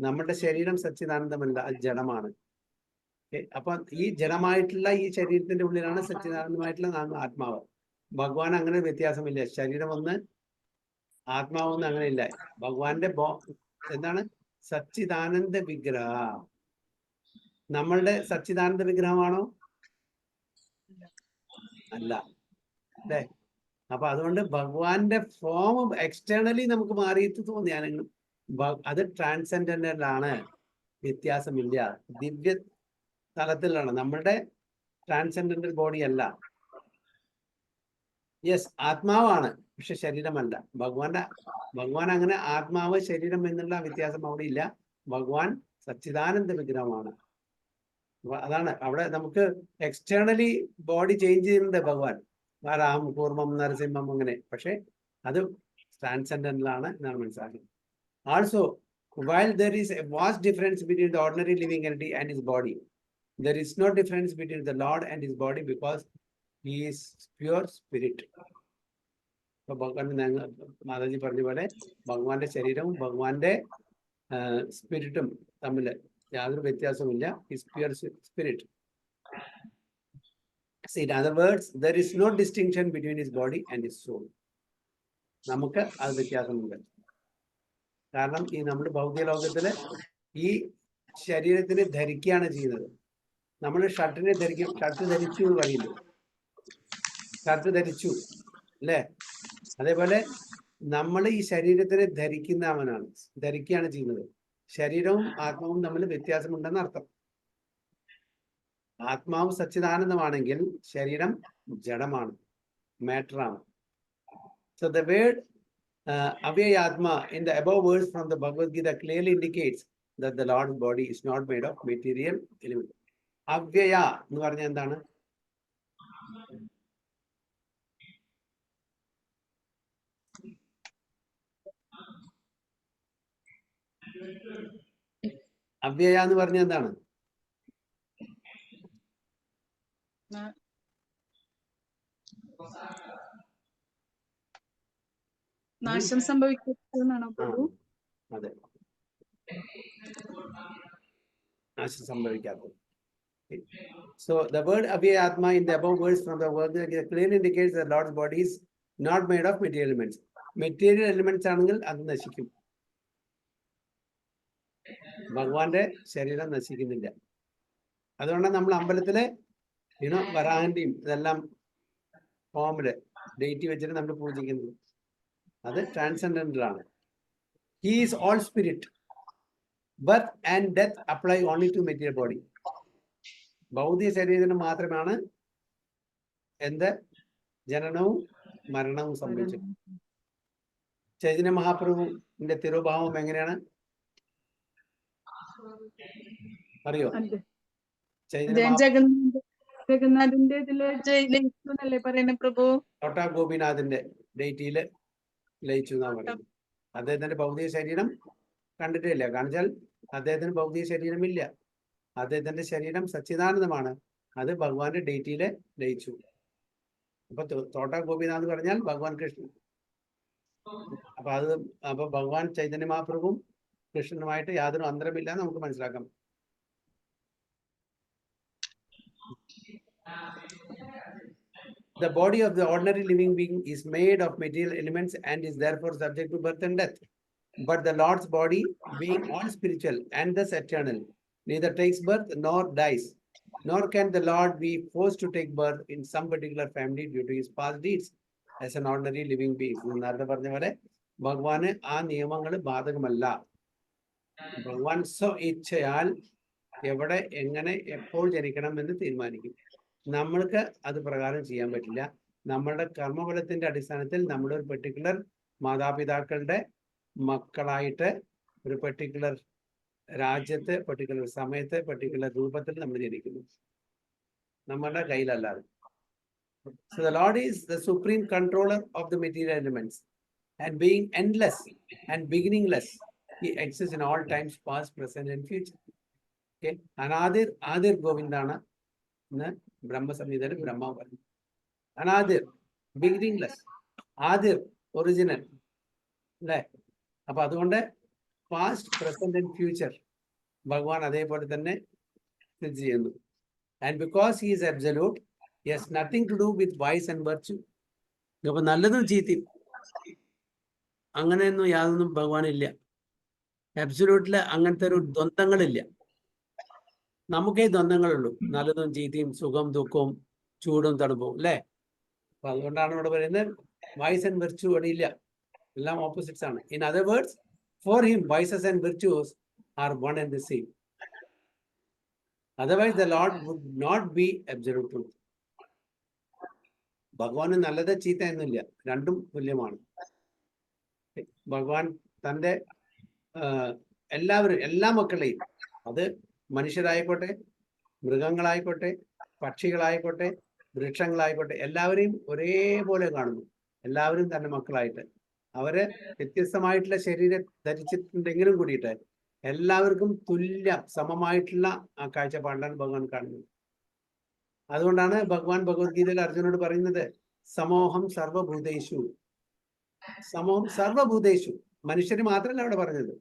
S1: നമ്മുടെ ശരീരം സച്ചിദാനന്ദമല്ല, അത് ജഡമാണ്. അപ്പൊ ഈ ജഡമായിട്ടുള്ള ഈ ശരീരത്തിന്റെ ഉള്ളിലാണ് സച്ചിദാനന്ദമായിട്ടുള്ള ആത്മാവ്. ഭഗവാൻ അങ്ങനെ വ്യത്യാസമില്ല. ശരീരം ഒന്ന്, ആത്മാവൊന്നും അങ്ങനെ ഇല്ല. ഭഗവാന്റെ എന്താണ്? സച്ചിദാനന്ദ വിഗ്രഹ. നമ്മളുടെ സച്ചിദാനന്ദ വിഗ്രഹമാണോ? അല്ല അല്ലേ? അപ്പൊ അതുകൊണ്ട് ഭഗവാന്റെ ഫോം എക്സ്റ്റേണലി നമുക്ക് മാറിയിട്ട് തോന്നിയാലെങ്കിലും അത് ട്രാൻസെൻഡന്റലാണ്, വ്യത്യാസമില്ല. ദിവ്യ തലത്തിലാണ്. നമ്മളുടെ ട്രാൻസെൻഡന്റൽ ബോഡി അല്ല. യെസ്, ആത്മാവാണ്, പക്ഷെ ശരീരമല്ല. ഭഗവാൻ അങ്ങനെ ആത്മാവ് ശരീരം എന്നുള്ള വ്യത്യാസം അവിടെ ഇല്ല. ഭഗവാൻ സച്ചിദാനന്ദ വിഗ്രഹമാണ്. അതാണ് അവിടെ നമുക്ക് എക്സ്റ്റേണലി ബോഡി ചേഞ്ച് ചെയ്യുന്നുണ്ട് ഭഗവാൻ, വരാഹം, കൂർമ്മം, നരസിംഹം അങ്ങനെ. പക്ഷെ അത് ട്രാൻസെൻഡന്റലാണ് എന്നാണ് മനസ്സിലാക്കുന്നത്. Also, while there is a vast difference between the ordinary living entity and his body, there is no difference between the Lord and his body because he is pure spirit. അപ്പൊ ഭഗവാൻ മാതാജി പറഞ്ഞ പോലെ ഭഗവാന്റെ ശരീരവും ഭഗവാന്റെ സ്പിരിറ്റും തമ്മിൽ യാതൊരു വ്യത്യാസവുമില്ല. His pure spirit. See, in other words, there is no distinction between his body and his soul. നമുക്ക് അത് വ്യത്യാസമുണ്ട്. കാരണം ഈ നമ്മുടെ ഭൗതിക ലോകത്തില് ഈ ശരീരത്തിനെ ധരിക്കുകയാണ് ചെയ്യുന്നത്. നമ്മൾ ഷർട്ട് ധരിച്ചു എന്ന് പറയില്ലേ? ഷർട്ട് ധരിച്ചു അല്ലേ? അതേപോലെ നമ്മൾ ഈ ശരീരത്തിനെ ധരിക്കുകയാണ് ചെയ്യുന്നത്. ശരീരവും ആത്മാവും തമ്മിൽ വ്യത്യാസമുണ്ടെന്ന് അർത്ഥം. ആത്മാവ് സച്ചിദാനന്ദമാണെങ്കിൽ ശരീരം ജഡമാണ്, മാറ്ററാണ്. So the word Avyayatma in the above verse from the Bhagavad Gita clearly indicates that the Lord's body is not made of material elements. Avyaya എന്ന് പറഞ്ഞാൽ എന്താണ്? അവ്യയ എന്ന് പറഞ്ഞാൽ എന്താണ്?
S2: നാശം സംഭവിക്കുന്നതാണോ?
S1: അതെ, നാശം സംഭവിക്കാത്തത്. So the word Avyayatma in the above verse from the word clearly indicates that Lord's body is not made of material elements. Material elements ആണെങ്കിൽ അത് നശിക്കും. ഭഗവാന്റെ ശരീരം നശിക്കുന്നില്ല. അതുകൊണ്ടാണ് നമ്മൾ അമ്പലത്തിലെ വരാന്റെയും ഇതെല്ലാം ഫോമില് ഡേറ്റ് വെച്ചിട്ട് നമ്മൾ പൂജിക്കുന്നത്. അത് ട്രാൻസെൻഡന്റൽ ആണ്. He is all spirit. Birth and death apply only to material body. ഭൗതിക ശരീരത്തിന് മാത്രമാണ് എന്ത് ജനനവും മരണവും സംഭവിച്ചത്. ചൈതന്യ മഹാപ്രഭുവിന്റെ തിരുഭാവം എങ്ങനെയാണ് അറിയോ?
S2: ജഗന്നാഥിന്റെ ഇതില് ലയിച്ചു പറയുന്ന പ്രഭു.
S1: ചോട്ടാ ഗോപിനാഥിന്റെ ഡേറ്റിയില് ലയിച്ചു എന്നാണ് പറയുന്നത്. അദ്ദേഹത്തിന്റെ ഭൗതിക ശരീരം കണ്ടിട്ടില്ല. കാണിച്ചാൽ അദ്ദേഹത്തിന് ഭൗതിക ശരീരമില്ല. അദ്ദേഹത്തിന്റെ ശരീരം സച്ചിദാനന്ദമാണ്. അത് ഭഗവാന്റെ ഡേറ്റിയില് ലയിച്ചു. അപ്പൊ തോട്ടാ ഗോപിനാഥ് പറഞ്ഞാൽ ഭഗവാൻ കൃഷ്ണൻ. അപ്പൊ ഭഗവാൻ ചൈതന്യ മഹാപ്രഭുവും കൃഷ്ണനുമായിട്ട് യാതൊരു അന്തരമില്ല നമുക്ക് മനസ്സിലാക്കാം. The body of the ordinary living being is made of material elements and is therefore subject to birth and death. But the Lord's body, being all spiritual and thus eternal, neither takes birth nor dies. Nor can the Lord be forced to take birth in some particular family due to his past deeds as an ordinary living being. നേരത്തെ പറഞ്ഞ പോലെ ഭഗവാന് ആ നിയമങ്ങൾ ബാധകമല്ല. ഭഗവാൻ സ്വ ഇച്ഛയാൽ എവിടെ എങ്ങനെ എപ്പോൾ ജനിക്കണം എന്ന് തീരുമാനിക്കും. നമ്മൾക്ക് അത് പ്രകാരം ചെയ്യാൻ പറ്റില്ല. നമ്മളുടെ കർമ്മഫലത്തിന്റെ അടിസ്ഥാനത്തിൽ നമ്മുടെ ഒരു പെർട്ടിക്കുലർ മാതാപിതാക്കളുടെ മക്കളായിട്ട് ഒരു പെർട്ടിക്കുലർ രാജ്യത്ത് പെർട്ടിക്കുലർ സമയത്ത് പെർട്ടിക്കുലർ രൂപത്തിൽ നമ്മൾ ജനിക്കുന്നു. നമ്മളുടെ കയ്യിലല്ലാതെ. So the Lord is the supreme controller of the material elements, and being endless and beginningless, he exists in all times, past, present and future. Okay, അനാദിർ Adhir ഗോവിന്ദാണ് എന്ന് ബ്രഹ്മസംഹിതയിൽ ബ്രഹ്മാവ് പറഞ്ഞു. അനാദിർ, ബിഗിനിങ്ലെസ്, ആദിർ ഒറിജിനൽ അല്ലേ? അപ്പൊ അതുകൊണ്ട് പാസ്റ്റ്, പ്രസന്റ് ആൻഡ് ഫ്യൂച്ചർ ഭഗവാൻ അതേപോലെ തന്നെ സ്ഥിതി ചെയ്യുന്നു. And because he is absolute, he has nothing to do with vice and virtue. അപ്പൊ നല്ലതും ചീത്തയും അങ്ങനെയൊന്നും യാതൊന്നും ഭഗവാനില്ല. അബ്സല്യൂട്ടില് അങ്ങനത്തെ ഒരു ദ്വന്ദ്ങ്ങളില്ല. നമുക്കേ ദ്വന്ദ്ങ്ങളുള്ളൂ. നല്ലതും ചീത്തയും, സുഖം ദുഃഖവും, ചൂടും തണുപ്പും അല്ലേ? അപ്പൊ അതുകൊണ്ടാണ് ഇവിടെ പറയുന്നത് വൈസ് ആൻഡ് വിർച്യൂ ഇവിടെ ഇല്ല. എല്ലാം ഓപ്പോസിറ്റ്സ് ആണ്. In other words, for him vices and virtues are one and the same. Otherwise the lord would not be absolute truth. ഭഗവാന് നല്ലത് ചീത്ത എന്നില്ല, രണ്ടും തുല്യമാണ്. ഭഗവാൻ തൻ്റെ എല്ലാവരും എല്ലാ മക്കളെയും, അത് മനുഷ്യരായിക്കോട്ടെ, മൃഗങ്ങളായിക്കോട്ടെ, പക്ഷികളായിക്കോട്ടെ, വൃക്ഷങ്ങളായിക്കോട്ടെ, എല്ലാവരെയും ഒരേപോലെ കാണുന്നു. എല്ലാവരും തന്റെ മക്കളായിട്ട്. അവര് വ്യത്യസ്തമായിട്ടുള്ള ശരീരം ധരിച്ചിട്ടുണ്ടെങ്കിലും കൂടിയിട്ട് എല്ലാവർക്കും തുല്യ സമമായിട്ടുള്ള ആ കാഴ്ചപ്പാടിലാണ് ഭഗവാൻ കാണുന്നത്. അതുകൊണ്ടാണ് ഭഗവാൻ ഭഗവത്ഗീതയിൽ അർജുനോട് പറയുന്നത് സമോഹം സർവഭൂതേഷു. സമോഹം സർവഭൂതേഷു. മനുഷ്യര് മാത്രമല്ല അവിടെ പറഞ്ഞത്,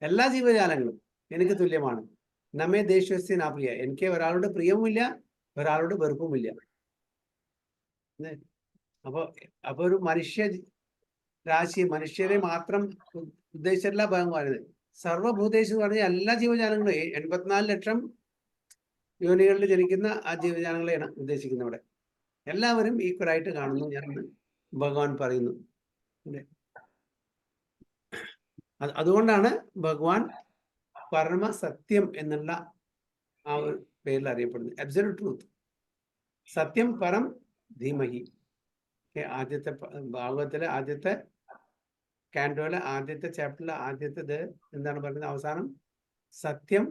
S1: എല്ലാ ജീവജാലങ്ങളും എനിക്ക് തുല്യമാണ്. നമ്മെ ദേശസ്യ നാപ്രിയ. എനിക്ക് ഒരാളോട് പ്രിയവുമില്ല, ഒരാളോട് വെറുപ്പുമില്ല. അപ്പൊ ഒരു മനുഷ്യ രാശി, മനുഷ്യരെ മാത്രം ഉദ്ദേശിച്ചല്ല ഭഗവാൻ. സർവഭൂതേഷു എന്ന് പറഞ്ഞാൽ എല്ലാ ജീവജാലങ്ങളും 84 ലക്ഷം യോനികളിൽ ജനിക്കുന്ന ആ ജീവജാലങ്ങളെയാണ് ഉദ്ദേശിക്കുന്നത് ഇവിടെ. എല്ലാവരും ഈക്വലായിട്ട് കാണുന്നു ഞാൻ ഭഗവാൻ പറയുന്നു. അതുകൊണ്ടാണ് ഭഗവാൻ പരമ സത്യം എന്നുള്ള ആ ഒരു പേരിൽ അറിയപ്പെടുന്നത്. Absolute truth. സത്യം പരം ധീമഹി. ആദ്യത്തെ ഭാഗവത്തിലെ ആദ്യത്തെ കാൻഡോയിലെ ആദ്യത്തെ ചാപ്റ്ററിലെ ആദ്യത്തെ എന്താണ് പറയുന്നത്? അവസാനം സത്യം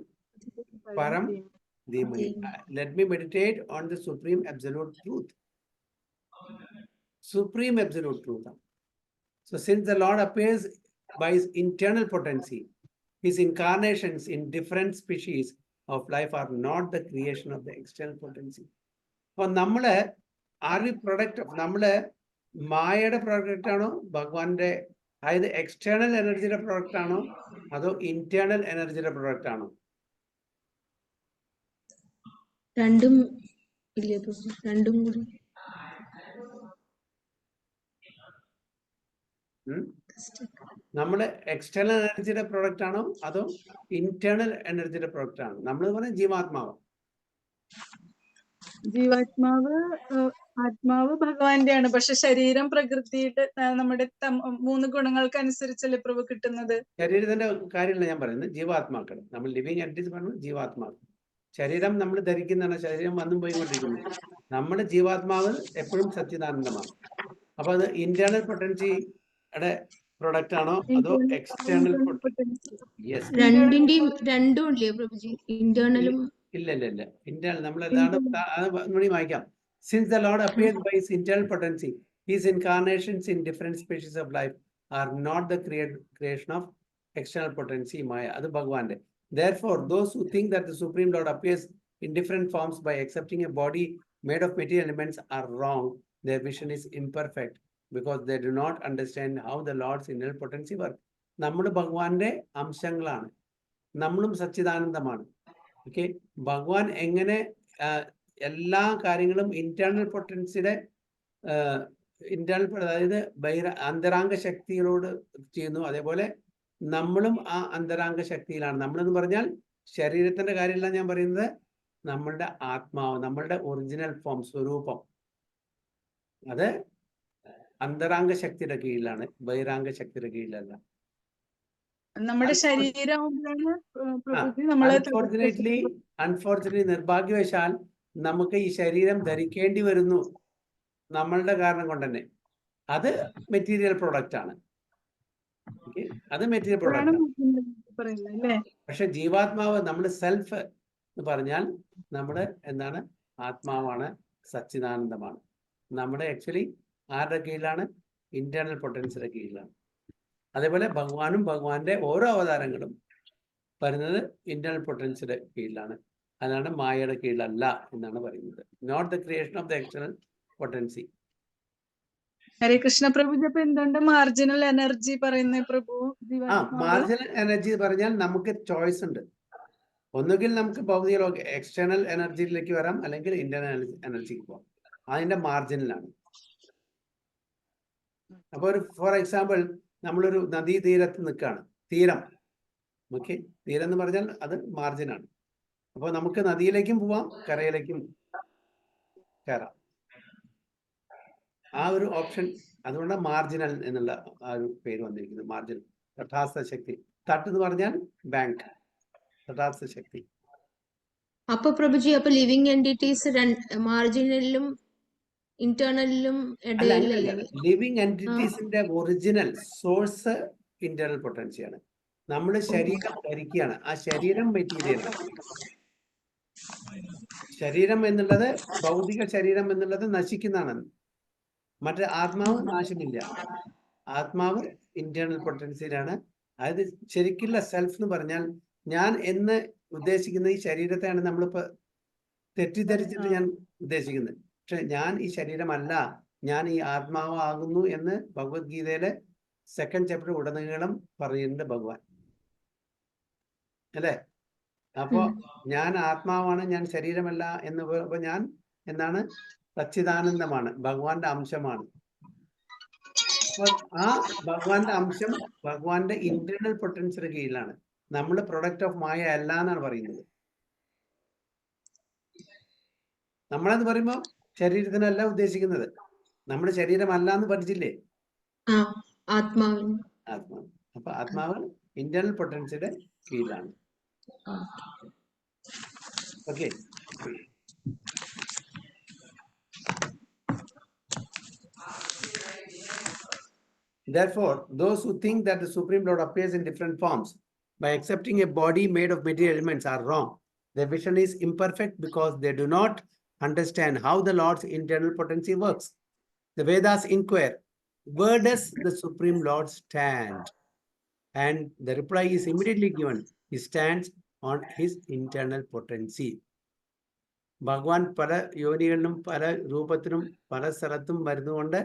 S1: പരം ധീമഹി. Let me meditate on the supreme absolute truth. Supreme absolute truth. So since the Lord appears by his internal potency, his incarnations in different species of life are not the creation of the external potency. അപ്പൊ നമ്മള് R V product of, നമ്മള് മായയുടെ product ആണോ ഭഗവാന്റെ, അതായത് external എനർജിയുടെ product ആണോ അതോ ഇന്റേണൽ എനർജിയുടെ പ്രോഡക്റ്റ് ആണോ?
S3: രണ്ടും ഇല്ല, രണ്ടും കൂടി.
S1: നമ്മള് എക്സ്റ്റേണൽ എനർജിയുടെ പ്രോഡക്റ്റ് ആണോ അതോ ഇന്റേണൽ എനർജിയുടെ പ്രോഡക്റ്റ് ആണോ? നമ്മൾ പറഞ്ഞ ജീവാത്മാവ്.
S2: ജീവാത്മാവ് ആത്മാവ് ഭഗവാന്റെയാണ്. പക്ഷെ ശരീരം പ്രകൃതിയുടെ നമ്മുടെ 3 ഗുണങ്ങൾക്കനുസരിച്ചല്ലേ പ്രഭു കിട്ടുന്നത്.
S1: ശരീരത്തിന്റെ കാര്യമല്ല ഞാൻ പറയുന്നത്, ജീവാത്മാക്കൾ. നമ്മൾ ലിവിങ് എൻറ്റിറ്റീസ് പറഞ്ഞു ജീവാത്മാക്കൾ. ശരീരം നമ്മൾ ധരിക്കുന്നതാണ്, ശരീരം വന്നും പോയിക്കൊണ്ടിരിക്കുന്നു. നമ്മുടെ ജീവാത്മാവ് എപ്പോഴും സച്ചിദാനന്ദമാണ്. അപ്പൊ അത് ഇന്റേണൽ പൊട്ടൻസിയുടെ പ്രൊഡക്റ്റ് ആണോ അതോ എക്സ്റ്റേണൽ പൊട്ടൻസി? യെസ്,
S3: രണ്ടും ഇല്ലേ പ്രഭുജി? ഇന്റേണലും
S1: ഇല്ല. ഇന്റേണൽ നമ്മൾ എന്താണ് വായിക്കാം. Since the lord appeared by his internal potency, his incarnations in different species of life are not the creation of external potency maya. അത് ഭഗവാന്റെ. Therefore, those who think that the Supreme Lord appears in different forms by accepting a body made of material elements are wrong. Their vision is imperfect because they do not understand how the Lord's internal potency works. നമ്മുടെ ഭഗവാന്റെ അംശങ്ങളാണ്, നമ്മളും സച്ചിദാനന്ദമാണ്. Okay, ഭഗവാൻ എങ്ങനെ എല്ലാ കാര്യങ്ങളും internal പൊട്ടൻസിയുടെ അതായത് അന്തരാംഗ ശക്തികളോട് ചെയ്യുന്നു, അതേപോലെ നമ്മളും ആ അന്തരാംഗ ശക്തിയിലാണ്. നമ്മളെന്ന് പറഞ്ഞാൽ ശരീരത്തിന്റെ കാര്യമല്ല ഞാൻ പറയുന്നത്, നമ്മളുടെ ആത്മാവ്, നമ്മളുടെ ഒറിജിനൽ ഫോം, സ്വരൂപം, അത് അന്തരാംഗ ശക്തിയുടെ കീഴിലാണ്, ബഹിരാംഗ ശക്തിയുടെ കീഴിലല്ല.
S2: നമ്മുടെ ശരീരം
S1: അൺഫോർച്ചുനേറ്റ്ലി നിർഭാഗ്യവശാൽ നമുക്ക് ഈ ശരീരം ധരിക്കേണ്ടി വരുന്നു, നമ്മളുടെ കാരണം കൊണ്ട് തന്നെ. അത് മെറ്റീരിയൽ പ്രൊഡക്റ്റ് ആണ്. അത് മെറ്റീരിയൽ പ്രൊഡക്റ്റ്. പക്ഷെ ജീവാത്മാവ്, നമ്മുടെ സെൽഫ് എന്ന് പറഞ്ഞാൽ നമ്മുടെ എന്താണ്, ആത്മാവാണ്, സച്ചിദാനന്ദമാണ്. നമ്മുടെ ആക്ച്വലി ആരുടെ കീഴിലാണ്? ഇന്റേണൽ പൊട്ടൻസിയുടെ കീഴിലാണ്. അതേപോലെ ഭഗവാനും ഭഗവാന്റെ ഓരോ അവതാരങ്ങളും വരുന്നത് ഇന്റേണൽ പൊട്ടൻസിയുടെ കീഴിലാണ്, അതാണ് മായയുടെ കീഴിലല്ല എന്നാണ് പറയുന്നത്. Not the creation of the external potency.
S2: Hare Krishna Prabhu. അപ്പൊ എന്തുകൊണ്ട് മാർജിനൽ എനർജി പറയുന്നത് പ്രഭു?
S1: മാർജിനൽ എനർജി പറഞ്ഞാൽ നമുക്ക് ചോയ്സ് ഉണ്ട്. ഒന്നുകിൽ നമുക്ക് ഭൗതിക എക്സ്റ്റേണൽ എനർജിയിലേക്ക് വരാം, അല്ലെങ്കിൽ ഇന്റേണൽ എനർജിക്ക് പോകാം. അതിന്റെ മാർജിനിലാണ്. അപ്പൊ ഒരു ഫോർ എക്സാമ്പിൾ, നമ്മളൊരു നദീ തീരത്ത് നിൽക്കുകയാണ്. തീരം, ഓക്കെ, തീരം എന്ന് പറഞ്ഞാൽ അത് മാർജിനാണ്. അപ്പോൾ നമുക്ക് നദിയിലേക്കും പോവാം, കരയിലേക്കും കയറാം. ആ ഒരു ഓപ്ഷൻ, അതുകൊണ്ട് മാർജിനൽ എന്നുള്ള ആ ഒരു പേര് വന്നിരിക്കുന്നത്. മാർജിനൽ, തഥാസ്ഥ ശക്തി. തട്ട് എന്ന് പറഞ്ഞാൽ ബാങ്ക്, തഥാസ്ഥ ശക്തി.
S3: അപ്പൊ പ്രഭുജി, അപ്പൊ ലിവിങ് എൻറ്റിറ്റീസ് മാർജിനലിലും ഇന്റേണലിലും
S1: ലിവിങ് എൻറ്റിറ്റീസിന്റെ ഒറിജിനൽ സോഴ്സ് ഇന്റേണൽ പൊട്ടൻസിയാണ്. നമ്മൾ ശരീരം ധരിക്കുകയാണ്, ആ ശരീരം മെറ്റീരിയലാണ്. ശരീരം എന്നുള്ളത്, ഭൗതിക ശരീരം എന്നുള്ളത് നശിക്കുന്നതാണ്. മറ്റേ ആത്മാവ് നാശമില്ല. ആത്മാവ് ഇന്റേണൽ പൊട്ടൻസിയിലാണ്. അതായത് ശരിക്കുള്ള സെൽഫ് എന്ന് പറഞ്ഞാൽ, ഞാൻ എന്ന് ഉദ്ദേശിക്കുന്ന ഈ ശരീരത്തെയാണ് നമ്മളിപ്പോ തെറ്റിദ്ധരിച്ചിട്ട് ഞാൻ ഉദ്ദേശിക്കുന്നത്. പക്ഷെ ഞാൻ ഈ ശരീരമല്ല, ഞാൻ ഈ ആത്മാവാകുന്നു എന്ന് ഭഗവത്ഗീതയിലെ 2nd ചാപ്റ്റർ ഉടനീളം പറയുന്നുണ്ട് ഭഗവാൻ, അല്ലേ? അപ്പോ ഞാൻ ആത്മാവാണ്, ഞാൻ ശരീരമല്ല എന്ന് പറയുമ്പോൾ ഞാൻ എന്താണ്? സച്ചിദാനന്ദമാണ്, ഭഗവാന്റെ അംശമാണ്. അപ്പോൾ ആ ഭഗവാന്റെ അംശം ഭഗവാന്റെ ഇന്റേണൽ പൊട്ടൻസിയുടെ കീഴിലാണ്. നമ്മൾ പ്രൊഡക്റ്റ് ഓഫ് മായ അല്ല എന്നാണ് പറയുന്നത്. നമ്മളെന്ന് പറയുമ്പോൾ ശരീരത്തിനല്ല ഉദ്ദേശിക്കുന്നത്. നമ്മുടെ ശരീരമല്ല എന്ന് പഠിച്ചില്ലേ?
S3: ആത്മാവ്.
S1: അപ്പൊ ആത്മാവ് ഇന്റേണൽ പൊട്ടൻസിയുടെ കീഴിലാണ്. Okay. Therefore, those who think that the Supreme Lord appears in different forms by accepting a body made of material elements are wrong. Their vision is imperfect because they do not understand how the Lord's internal potency works. The Vedas inquire, where does the Supreme Lord stand? And the reply is immediately given. He stands on his internal potency. ഭഗവാൻ പല യോനികളിലും പല രൂപത്തിലും പല സ്ഥലത്തും വരുന്നതുകൊണ്ട്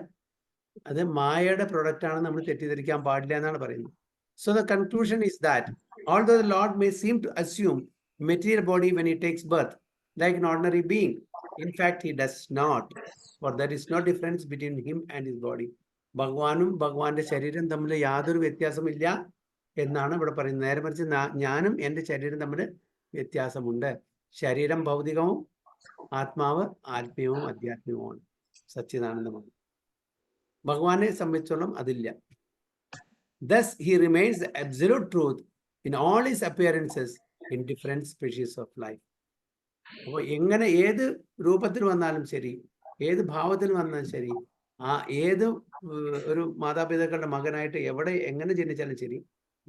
S1: അത് മായയുടെ product ആണ്, നമ്മൾ തെറ്റിദ്ധരിക്കാൻ പാടില്ല എന്നാണ് പറയുന്നത്. So the conclusion is that although the Lord may seem to assume material body when he takes birth like an ordinary being, in fact he does not, for there is no difference between him and his body. ഭഗവാനും ഭഗവാന്റെ ശരീരം തമ്മിൽ യാതൊരു വ്യത്യാസമില്ല എന്നാണ് ഇവിടെ പറയുന്നത്. നേരെ മറിച്ച് ഞാനും എൻ്റെ ശരീരം തമ്മിൽ വ്യത്യാസമുണ്ട്. ശരീരം ഭൗതികവും ആത്മാവ് ആത്മീയവും അധ്യാത്മികവുമാണ്, സച്ചിദാനന്ദമാണ്. ഭഗവാനെ സംബന്ധിച്ചോളം അതില്ല. Thus he remains the absolute truth in all his appearances in different species of life. അപ്പോൾ എങ്ങനെ ഏത് രൂപത്തിൽ വന്നാലും ശരി, ഏത് ഭാവത്തിൽ വന്നാലും ശരി, ഏത് ഒരു മാതാപിതാക്കളുടെ മകനായിട്ട് എവിടെ എങ്ങനെ ജനിച്ചാലും ശരി,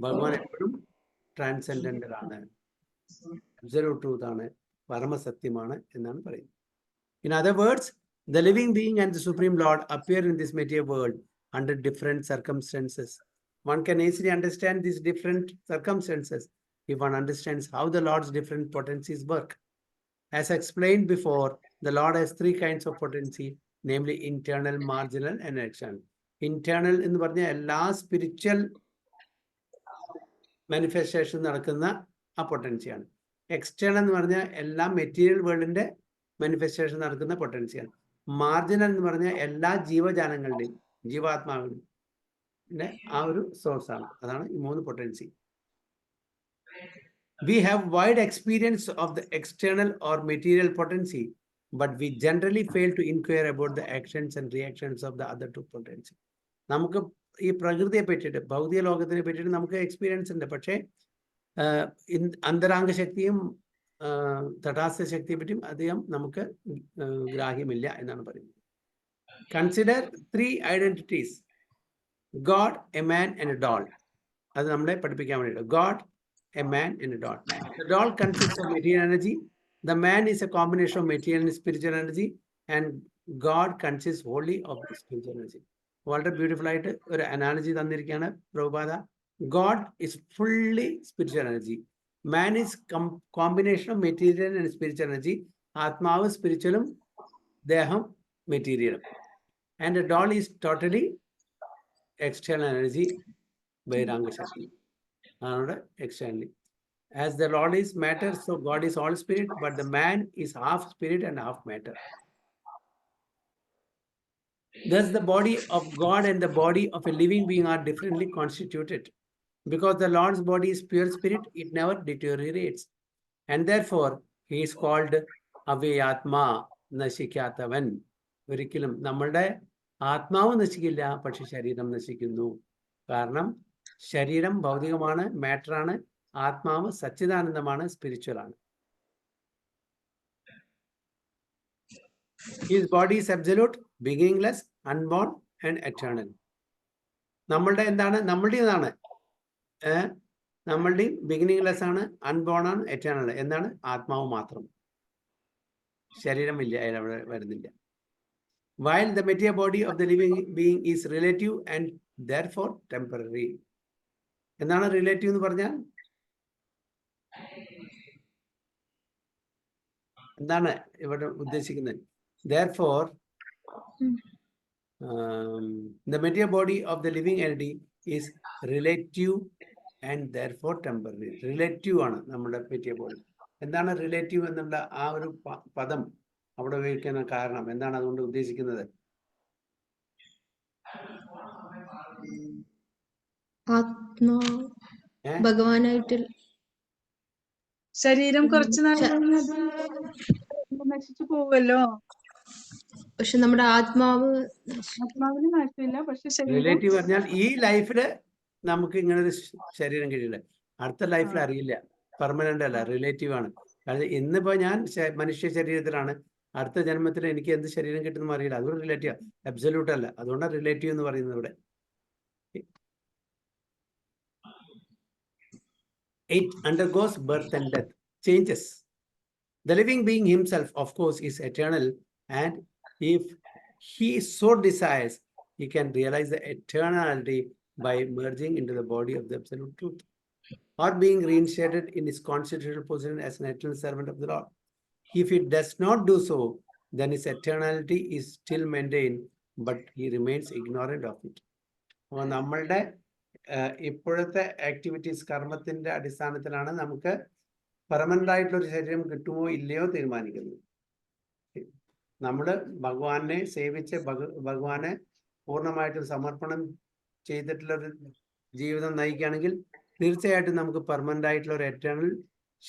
S1: ഭഗവാൻ എപ്പോഴും ട്രാൻസെൻഡൻ്റൽ ആണ്, അബ്സല്യൂട്ട് ട്രൂത്ത് ആണ്, പരമസത്യമാണ് എന്നാണ് പറയുന്നത്. In other words, the living being and the Supreme Lord appear in this material world under different circumstances. One can easily understand these different circumstances if one understands how the Lord's different potencies work. As explained before, the Lord has three kinds of potency, namely internal, marginal, and external. Internal എന്ന് പറഞ്ഞാൽ എല്ലാ spiritual manifestation നടക്കുന്ന ആ പൊട്ടൻസിയാണ്. External എന്ന് പറഞ്ഞാൽ എല്ലാ material വേൾഡിന്റെ manifestation നടക്കുന്ന പൊട്ടൻസിയാണ്. Marginal എന്ന് പറഞ്ഞാൽ എല്ലാ ജീവജാലങ്ങളുടെയും ജീവാത്മാവിന്റെ ആ ഒരു സോഴ്സ് ആണ്. അതാണ് ഈ മൂന്ന് potency. We have wide experience of the external or material potency, but we generally fail to inquire about the actions and reactions of the other two potency. നമുക്ക് ഈ പ്രകൃതിയെ പറ്റിയിട്ട്, ഭൗതിക ലോകത്തിനെ പറ്റിയിട്ട് നമുക്ക് എക്സ്പീരിയൻസ് ഉണ്ട്, പക്ഷേ അന്തരാംഗ ശക്തിയും തടാസ്ഥ ശക്തിയെ പറ്റിയും അധികം നമുക്ക് ഗ്രാഹ്യമില്ല എന്നാണ് പറയുന്നത്. Consider 3 identities: God, a man and a doll. അത് നമ്മളെ പഠിപ്പിക്കാൻ വേണ്ടിയിട്ട്. God, a man and a doll. The doll consists of material energy. The man is a combination of material and spiritual energy, and God consists wholly of the spiritual energy. വളരെ beautiful ആയിട്ട് ഒരു analogy തന്നിരിക്കുകയാണ് Prabhupada. God is fully spiritual energy. Man is combination of material and spiritual energy. ആത്മാവ് സ്പിരിച്വലും ദേഹം മെറ്റീരിയലും. And a doll is totally external energy, ബഹിരാംഗ ശക്തി ആണ് externally. As the Lord is matter, so God is all spirit, but the man is half spirit and half matter. Thus the body of God and the body of a living being are differently constituted. Because the Lord's body is pure spirit, it never deteriorates. And therefore, he is called Avayatma, Nashikatavan. ഒരിക്കലും നമ്മളുടെ ആത്മാവ് നശിക്കില്ല, പക്ഷെ ശരീരം നശിക്കുന്നു. കാരണം ശരീരം ഭൗതികമാണ്, മാറ്ററാണ്. ആത്മാവ് സച്ചിദാനന്ദമാണ്, spiritual ആണ്. His body is absolute, beginningless, unborn and eternal. നമ്മളുടെ എന്താണ്? നമ്മളുടേതാണ്. നമ്മളുടെയും ബിഗിനിങ്ലെസ് ആണ്, അൺബോൺ ആണ്, എറ്റേണൽ. എന്താണ്? ആത്മാവ് മാത്രം. ശരീരമില്ല, അവിടെ വരുന്നില്ല. While the material body of the living being is relative and therefore temporary. എന്താണ് റിലേറ്റീവ് എന്ന് പറഞ്ഞാൽ? എന്താണ് ഇവിടെ ഉദ്ദേശിക്കുന്നത്? Therefore, the material body of the living entity is relative and therefore temporary. Relative ആണ് നമ്മുടെ മെറ്റീരിയൽ ബോഡി. എന്താണ് റിലേറ്റീവ് എന്നുള്ള ആ ഒരു പദം അവിടെ ഉപയോഗിക്കുന്ന കാരണം എന്താണ് അതുകൊണ്ട് ഉദ്ദേശിക്കുന്നത്?
S3: ഭഗവാനായിട്ട്
S2: ശരീരം കുറച്ച് നാൾ നശിച്ചു പോവല്ലോ,
S3: പക്ഷെ നമ്മുടെ
S2: ആത്മാവിന് നാശമില്ല. പക്ഷെ
S1: റിലേറ്റീവ് പറഞ്ഞാൽ ഈ ലൈഫില് നമുക്ക് ഇങ്ങനെ ഒരു ശരീരം കഴിയില്ല, അടുത്ത ലൈഫിൽ അറിയില്ല, പെർമനന്റ് അല്ല, റിലേറ്റീവ് ആണ്. കാരണം ഇന്നിപ്പോ ഞാൻ മനുഷ്യ ശരീരത്തിലാണ്, അടുത്ത ജന്മത്തിൽ എനിക്ക് എന്ത് ശരീരം കിട്ടുന്നു അറിയില്ല. അതൊരു റിലേറ്റീവ്, അബ്സല്യൂട്ട് അല്ല. അതുകൊണ്ടാണ് റിലേറ്റീവ് എന്ന് പറയുന്നത് ഇവിടെ. It undergoes birth and death, changes. The living being himself, of course, is eternal, and if he so desires, he can realize the eternality by merging into the body of the absolute truth, or being reinstated in his constitutional position as an eternal servant of the Lord. If he does not do so, then his eternality is still maintained, but he remains ignorant of it. അപ്പോൾ നമ്മളുടെ ഇപ്പോഴത്തെ activities, കർമ്മത്തിന്റെ അടിസ്ഥാനത്തിലാണ് നമുക്ക് permanent ആയിട്ടുള്ള ഒരു ശരീരം കിട്ടുമോ ഇല്ലയോ തീരുമാനിക്കുന്നത്. നമ്മൾ ഭഗവാനെ സേവിച്ച് ഭഗവാനെ പൂർണ്ണമായിട്ടും സമർപ്പണം ചെയ്തിട്ടുള്ള ഒരു ജീവിതം നയിക്കുകയാണെങ്കിൽ തീർച്ചയായിട്ടും നമുക്ക് പെർമനന്റ് ആയിട്ടുള്ള ഒരു എറ്റേണൽ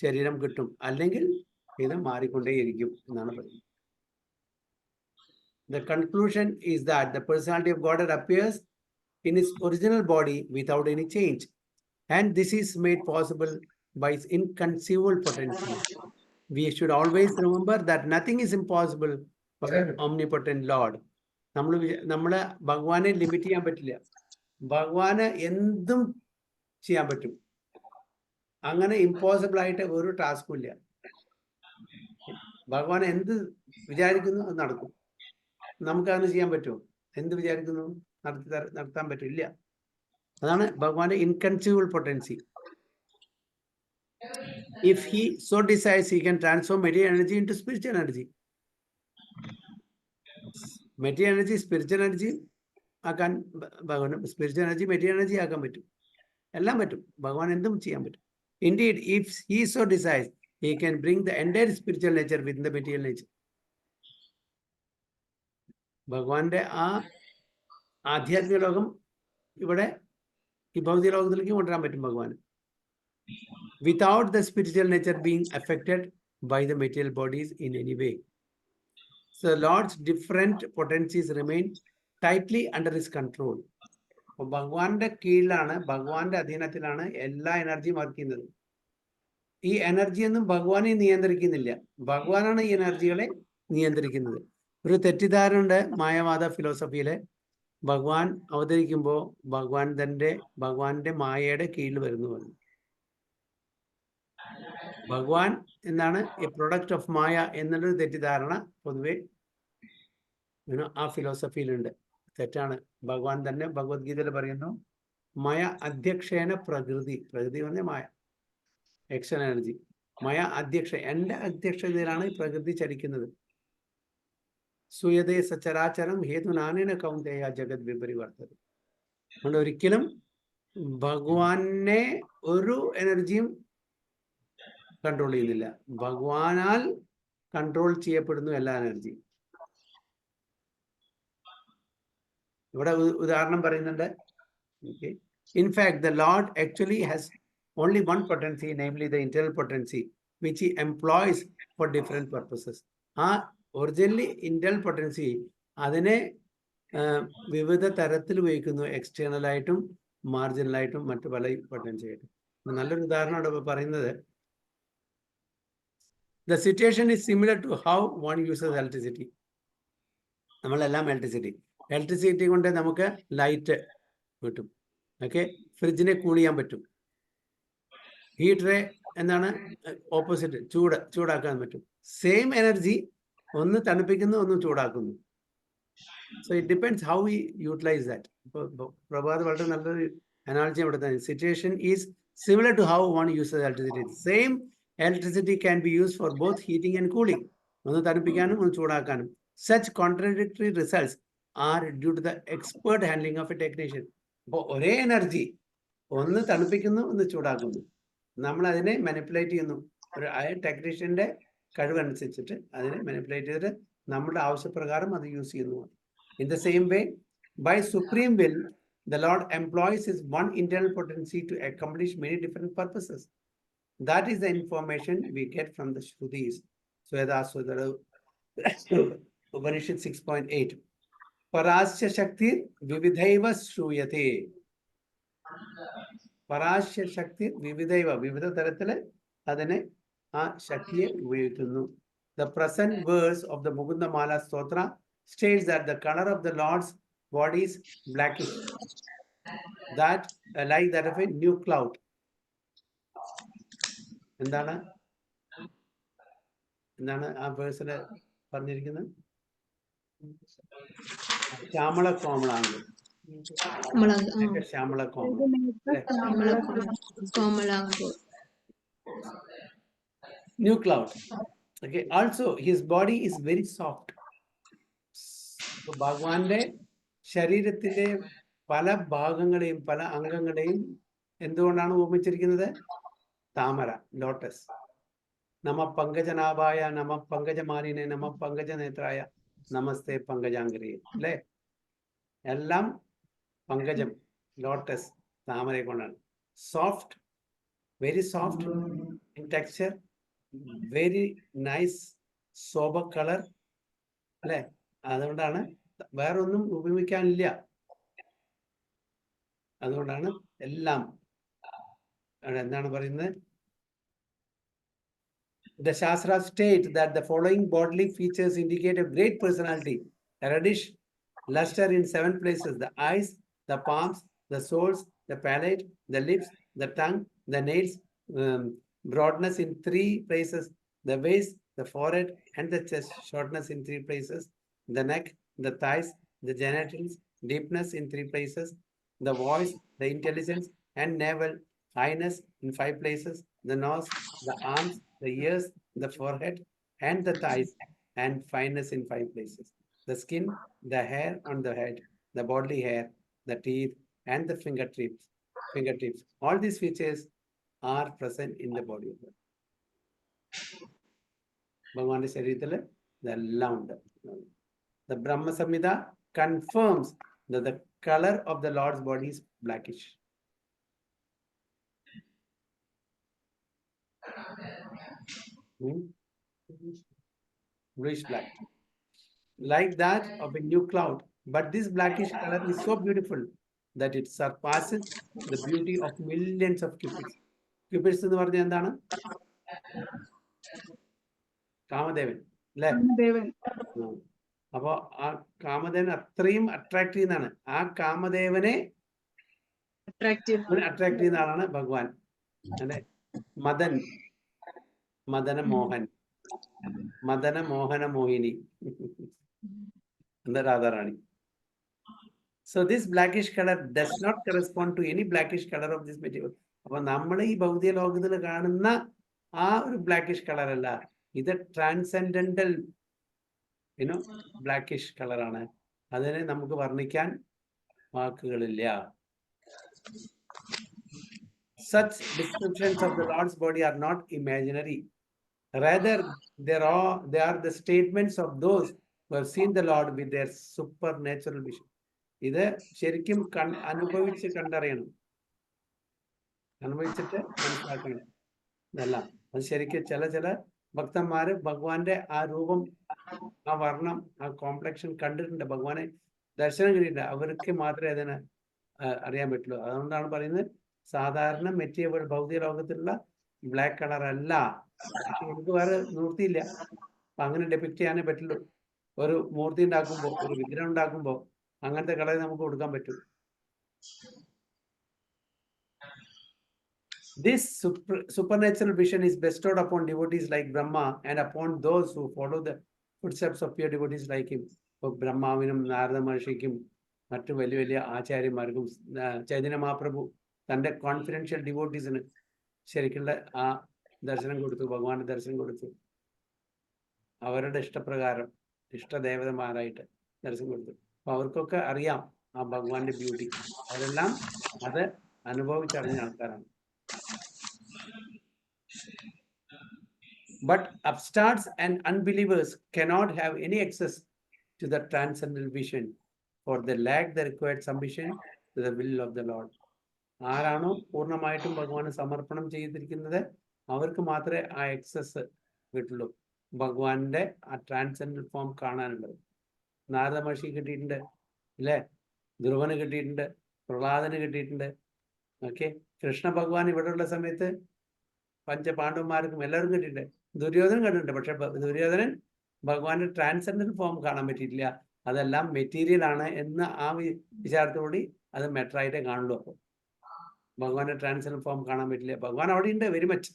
S1: ശരീരം കിട്ടും. അല്ലെങ്കിൽ ഇത് മാറിക്കൊണ്ടേയിരിക്കും എന്നാണ് പറയുന്നത്. The conclusion is that the personality of Godhead appears in its original body without any change. And this is made possible by its inconceivable potency. We should always remember that nothing is impossible for an omnipotent Lord. നമ്മള് ഭഗവാനെ limit ചെയ്യാൻ പറ്റില്ല. ഭഗവാന് എന്തും ചെയ്യാൻ പറ്റും. അങ്ങനെ impossible ആയിട്ട് ഒരു ടാസ്കും ഇല്ല. ഭഗവാൻ എന്ത് വിചാരിക്കുന്നു അത് നടക്കും. നമുക്കങ്ങനെ ചെയ്യാൻ പറ്റുമോ? എന്ത് വിചാരിക്കുന്നു നടത്താൻ പറ്റില്ല. അതാണ് ഭഗവാന്റെ inconceivable potency. If he so decides, he can transform material energy into spiritual energy. Material energy, spiritual energy ആക്കാൻ ഭഗവാൻ സ്പിരിച്വൽ എനർജി മെറ്റീരിയൽ എനർജി ആക്കാൻ പറ്റും. എല്ലാം പറ്റും. ഭഗവാൻ എന്തും ചെയ്യാൻ പറ്റും. Indeed, if he so decides, he can bring the entire spiritual nature within the material nature. ഭഗവാന്റെ ആ ആധ്യാത്മിക ലോകം ഇവിടെ ഈ ഭൗതിക ലോകത്തിലേക്ക് കൊണ്ടുവരാൻ പറ്റും ഭഗവാൻ, without the spiritual nature being affected by the material bodies in any way. So Lord's different potencies remain tightly under his control. അപ്പോൾ ഭഗവാന്റെ കീഴിലാണ്, ഭഗവാന്റെ അധീനത്തിലാണ് എല്ലാ എനർജിയും വർക്ക് ചെയ്യുന്നത്. ഈ എനർജിയൊന്നും ഭഗവാനെ നിയന്ത്രിക്കുന്നില്ല, ഭഗവാനാണ് ഈ എനർജികളെ നിയന്ത്രിക്കുന്നത്. ഒരു തെറ്റിദ്ധാരണ ഉണ്ട് മായവാദ ഫിലോസഫിയിലെ, ഭഗവാൻ അവതരിക്കുമ്പോൾ ഭഗവാന്റെ മായയുടെ കീഴിൽ വരുന്നു പറഞ്ഞു. ഭഗവാൻ എന്താണ് എ പ്രൊഡക്റ്റ് ഓഫ് മായ എന്നുള്ളൊരു തെറ്റിദ്ധാരണ പൊതുവെ ആ ഫിലോസഫിയിലുണ്ട്. തെറ്റാണ്. ഭഗവാൻ തന്നെ ഭഗവത്ഗീതയിൽ പറയുന്നു, മയ അധ്യക്ഷേന പ്രകൃതി, പ്രകൃതി പറഞ്ഞ മായ, എക്സ്റ്റേണൽ എനർജി. മയ അധ്യക്ഷ, എൻ്റെ അധ്യക്ഷതയിലാണ് പ്രകൃതി ചലിക്കുന്നത്. സുയതേ സചരാചരം ഹേതു നാനേന കൗന്ദേയ ജഗത് വിപരിവർത്തത. അതുകൊണ്ട് ഒരിക്കലും ഭഗവാനെ ഒരു എനർജിയും കൺട്രോൾ ചെയ്യുന്നില്ല, ഭഗവാനാൽ കൺട്രോൾ ചെയ്യപ്പെടുന്നു എല്ലാ എനർജിയും. ഇവിടെ ഉദാഹരണം പറയുന്നുണ്ട്. In fact, the Lord actually has only one potency, namely the internal potency, which he employs for different purposes. ആ ഒറിജിനലി ഇന്റേണൽ പൊട്ടൻസി അതിനെ വിവിധ തരത്തിൽ ഉപയോഗിക്കുന്നു, എക്സ്റ്റേണലായിട്ടും മാർജിനലായിട്ടും മറ്റു പല പൊട്ടൻസി ആയിട്ടും. നല്ലൊരു ഉദാഹരണം ഇവിടെ പറയുന്നത്, the situation is similar to how one uses electricity. നമ്മളെല്ലാം ഇലക്ട്രിസിറ്റി കൊണ്ട് നമുക്ക് ലൈറ്റ് കിട്ടും, ഓക്കെ, ഫ്രിഡ്ജിനെ കൂൾ ചെയ്യാൻ പറ്റും. ഹീറ്ററെ എന്താണ് ഓപ്പോസിറ്റ്, ചൂടാക്കാൻ പറ്റും. സെയിം എനർജി ഒന്ന് തണുപ്പിക്കുന്നു, ഒന്ന് ചൂടാക്കുന്നു. So it depends how we utilise that. ഇപ്പോൾ പ്രഭാത് വളരെ നല്ലൊരു അനാളജി അവിടെ തന്നെ. Situation is similar to how one uses electricity. Same electricity can be use for both heating and cooling. ഒന്ന് തണുപ്പിക്കാനും ഒന്ന് ചൂടാക്കാനും. Such contradictory results are due to the expert handling of a technician. അപ്പോൾ ഒരേ energy ഒന്ന് തണുപ്പിക്കുന്നു, ഒന്ന് ചൂടാക്കുന്നു. നമ്മൾ അതിനെ മാനിപ്പുലേറ്റ് ചെയ്യുന്നു. ഒരു ടെക്നീഷ്യന്റെ കഴിവനുസരിച്ചിട്ട് അതിനെ മാനിപ്പുലേറ്റ് ചെയ്തിട്ട് നമ്മുടെ ആവശ്യപ്രകാരം അത് യൂസ് ചെയ്യുന്നു. In the same way, by supreme will, the Lord employs his one internal potency to accomplish many different purposes. That is the information we get from the Shrutis. Upanishad 6.8. Parasya Shakti Vividhaiva Shruyate. Parasya Shakti Vividhaiva, വിവിധ തരത്തില് അതിനെ ആ ശക്തിയെ ഉപയോഗിക്കുന്നു. The present verse of the Mukund Mala Sloka states that the color of the Lord's body is blackish, that like that of a new cloud. എന്താണ് ആ വേഴ്സില് പറഞ്ഞിരിക്കുന്നത്? Shyamala കോമളാംഗം, Shyamala കോമളാംഗം, new cloud. Okay, also his body is very soft. ഭഗവാന്റെ ശരീരത്തിലെ പല ഭാഗങ്ങളെയും പല അംഗങ്ങളെയും എന്തുകൊണ്ടാണ് ഉപമിച്ചിരിക്കുന്നത്? താമര, ലോട്ടസ്. നമ പങ്കജനാഭായ, നമ പങ്കജമാലിനെ, നമ പങ്കജനേത്രായ, നമസ്തേ പങ്കജാംഗരിയെ. അല്ലേ? എല്ലാം പങ്കജം, ലോട്ടസ്, താമരയെ കൊണ്ടാണ്. Soft, very soft in texture, very nice sober color അല്ലേ? അതുകൊണ്ടാണ് വേറൊന്നും ഉപയോഗിക്കാനില്ല. അതുകൊണ്ടാണ് എല്ലാം എന്താണ് പറയുന്നത്? The Shastras state that the following bodily features indicate a great personality: a reddish luster in 7 places, the eyes, the palms, the soles, the palate, the lips, the tongue, the nails, broadness in 3 places, the waist, the forehead, and the chest, shortness in 3 places, the neck, the thighs, the genitals, deepness in 3 places, the voice, the intelligence, and navel, highness in 5 places, the nose, the arms, the ears, the forehead, and the thighs, and fineness in 5 places. The skin, the hair on the head, the bodily hair, the teeth, and the fingertips. All these features are present in the body of God. ഭഗവാന്റെ ശരീരത്തിൽ ഇതെല്ലാം ഉണ്ട്. The Brahma Samhita confirms that the color of the Lord's body is blackish. Bluish black, like that of a new cloud. But this blackish color is so beautiful that it surpasses the beauty of millions of cupids. Cupids എന്ന് പറഞ്ഞാൽ എന്താണ്? കാമദേവൻ അല്ലേ? അപ്പൊ ആ കാമദേവൻ അത്രയും attract ചെയ്യുന്നതാണ്. ആ കാമദേവനെ attract ചെയ്യുന്ന ആളാണ് ഭഗവാൻ. അല്ലെ? മദന മോഹൻ, മദന മോഹന മോഹിനി, എന്താ Radha Rani. So this blackish color does not correspond to any blackish color of this material. അപ്പൊ നമ്മൾ ഈ ഭൗതിക ലോകത്തിൽ കാണുന്ന ആ ഒരു ബ്ലാക്കിഷ് കളർ അല്ല, ഇത് ട്രാൻസെൻഡന്റൽ ബ്ലാക്കിഷ് കളറാണ്. അതിനെ നമുക്ക് വർണ്ണിക്കാൻ വാക്കുകളില്ല. Such descriptions of the Lord's body are not imaginary. Rather, they are the statements of those who have seen the Lord with their supernatural vision. ഇത് ശരിക്കും അനുഭവിച്ച് കണ്ടറിയണം, അനുഭവിച്ചിട്ട് മനസ്സിലാക്കണം. ഇതല്ല, അത് ശരിക്കും ചില ഭക്തന്മാര് ഭഗവാന്റെ ആ രൂപം, ആ വർണ്ണം, ആ കോംപ്ലക്ഷൻ കണ്ടിട്ടുണ്ട്, ഭഗവാനെ ദർശനം കിട്ടിയിട്ടുണ്ട്. അവർക്ക് മാത്രമേ അതിനെ അറിയാൻ പറ്റുള്ളൂ. അതുകൊണ്ടാണ് പറയുന്നത് സാധാരണ മെറ്റീരിയൽ ഭൗതിക ലോകത്തിലുള്ള ബ്ലാക്ക് കളർ അല്ല. പക്ഷെ നമുക്ക് വേറെ നിവൃത്തിയില്ല, അപ്പൊ അങ്ങനെ ഡെപിക്ട് ചെയ്യാനേ പറ്റുള്ളൂ. ഒരു മൂർത്തി ഉണ്ടാക്കുമ്പോൾ, ഒരു വിഗ്രഹം ഉണ്ടാക്കുമ്പോൾ അങ്ങനത്തെ കളർ നമുക്ക് കൊടുക്കാൻ പറ്റും. This supernatural vision is bestowed upon devotees like Brahma and upon those who follow the footsteps of pure devotees like him. ഇപ്പോൾ ബ്രഹ്മാവിനും നാരദ മഹർഷിക്കും മറ്റു വലിയ വലിയ ആചാര്യന്മാർക്കും ചൈതന്യ മഹാപ്രഭു തൻ്റെ കോൺഫിഡൻഷ്യൽ ഡിവോട്ടീസിന് ശരിക്കുള്ള ആ ദർശനം കൊടുത്തു, ഭഗവാന്റെ ദർശനം കൊടുത്തു. അവരുടെ ഇഷ്ടപ്രകാരം ഇഷ്ടദേവതമാരായിട്ട് ദർശനം കൊടുത്തു. അപ്പൊ അവർക്കൊക്കെ അറിയാം ആ ഭഗവാന്റെ ബ്യൂട്ടി. അവരെല്ലാം അത് അനുഭവിച്ചറിഞ്ഞ ആൾക്കാരാണ്. But upstarts and unbelievers cannot have any access to the transcendental vision, for they lack the required submission to the will of the Lord. ആരാണോ പൂർണ്ണമായിട്ടും ഭഗവാന് സമർപ്പണം ചെയ്തിരിക്കുന്നത് അവർക്ക് മാത്രമേ ആ എക്സസ് കിട്ടുള്ളൂ, ഭഗവാന്റെ ആ ട്രാൻസെൻഡൽ ഫോം കാണാനുള്ളത്. നാരദ മഹർഷി കിട്ടിയിട്ടുണ്ട് അല്ലേ, ധ്രുവന് കിട്ടിയിട്ടുണ്ട്, പ്രഹ്ലാദന് കിട്ടിയിട്ടുണ്ട്. ഓക്കെ, കൃഷ്ണ ഭഗവാൻ ഇവിടെയുള്ള സമയത്ത് പഞ്ചപാണ്ഡവന്മാർക്കും എല്ലാവർക്കും കിട്ടിയിട്ടുണ്ട്. ദുര്യോധനൻ കണ്ടിട്ടുണ്ട്, പക്ഷെ ദുര്യോധനൻ ഭഗവാന്റെ ട്രാൻസെൻഡൽ ഫോം കാണാൻ പറ്റിയിട്ടില്ല. അതെല്ലാം മെറ്റീരിയൽ ആണ് എന്ന ആ വിചാരത്തോടുകൂടി അത് മെറ്ററായിട്ടേ കാണുള്ളൂ. അപ്പോൾ ഭഗവാന്റെ ട്രാൻസെൻഡൽ ഫോം കാണാൻ പറ്റില്ല. ഭഗവാൻ അവിടെ ഉണ്ട്, വെരി മച്ച്,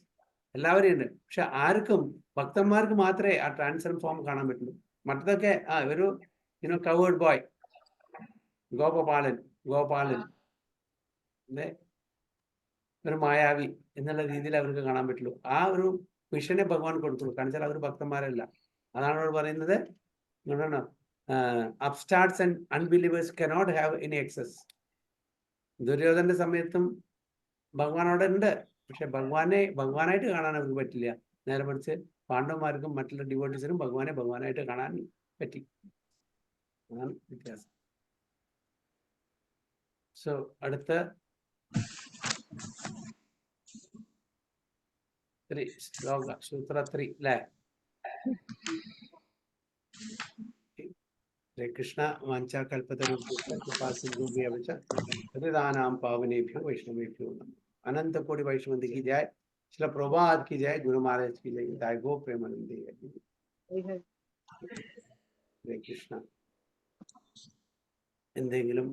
S1: എല്ലാവരും ഉണ്ട്. പക്ഷെ ആർക്കും, ഭക്തന്മാർക്ക് മാത്രമേ ആ ട്രാൻസെൻഡൽ ഫോം കാണാൻ പറ്റുള്ളൂ. മറ്റതൊക്കെ ഒരു കവേർഡ് ബോയ്, ഗോപാലൻ ഒരു മായാവി എന്നുള്ള രീതിയിൽ അവർക്ക് കാണാൻ പറ്റുള്ളൂ. ആ ഒരു വിഷനെ ഭഗവാൻ കൊടുത്തുള്ളൂ. കാരണം വെച്ചാൽ അവർ ഭക്തന്മാരല്ല. അതാണ് അവർ പറയുന്നത്, upstarts and unbelievers cannot have any access. ദുര്യോധന്റെ സമയത്തും ഭഗവാൻ അവിടെ ഉണ്ട്, പക്ഷെ ഭഗവാനായിട്ട് കാണാൻ അവർക്ക് പറ്റില്ല. നേരെ മറിച്ച് പാണ്ഡവന്മാർക്കും മറ്റുള്ള ഡിവോട്ടീസിനും ഭഗവാനായിട്ട് കാണാൻ പറ്റി. അതാണ് വ്യത്യാസം. സോ അടുത്ത 3 ശ്ലോക സൂത്ര 3 അല്ലേ? ഹരേ കൃഷ്ണ. വാഞ്ചാകൽപതരുഭ്യശ്ച കൃപാസിന്ധുഭ്യശ്ച പതിതാനാം പാവനേഭ്യോ വൈഷ്ണവേഭ്യോ നമഃ. अनंत कोटि वैष्णव की जय. श्रील प्रभुपाद की जय. गुरु महाराज की जय. जय गो प्रेमानंदे. हरे कृष्ण. എന്തെങ്കിലും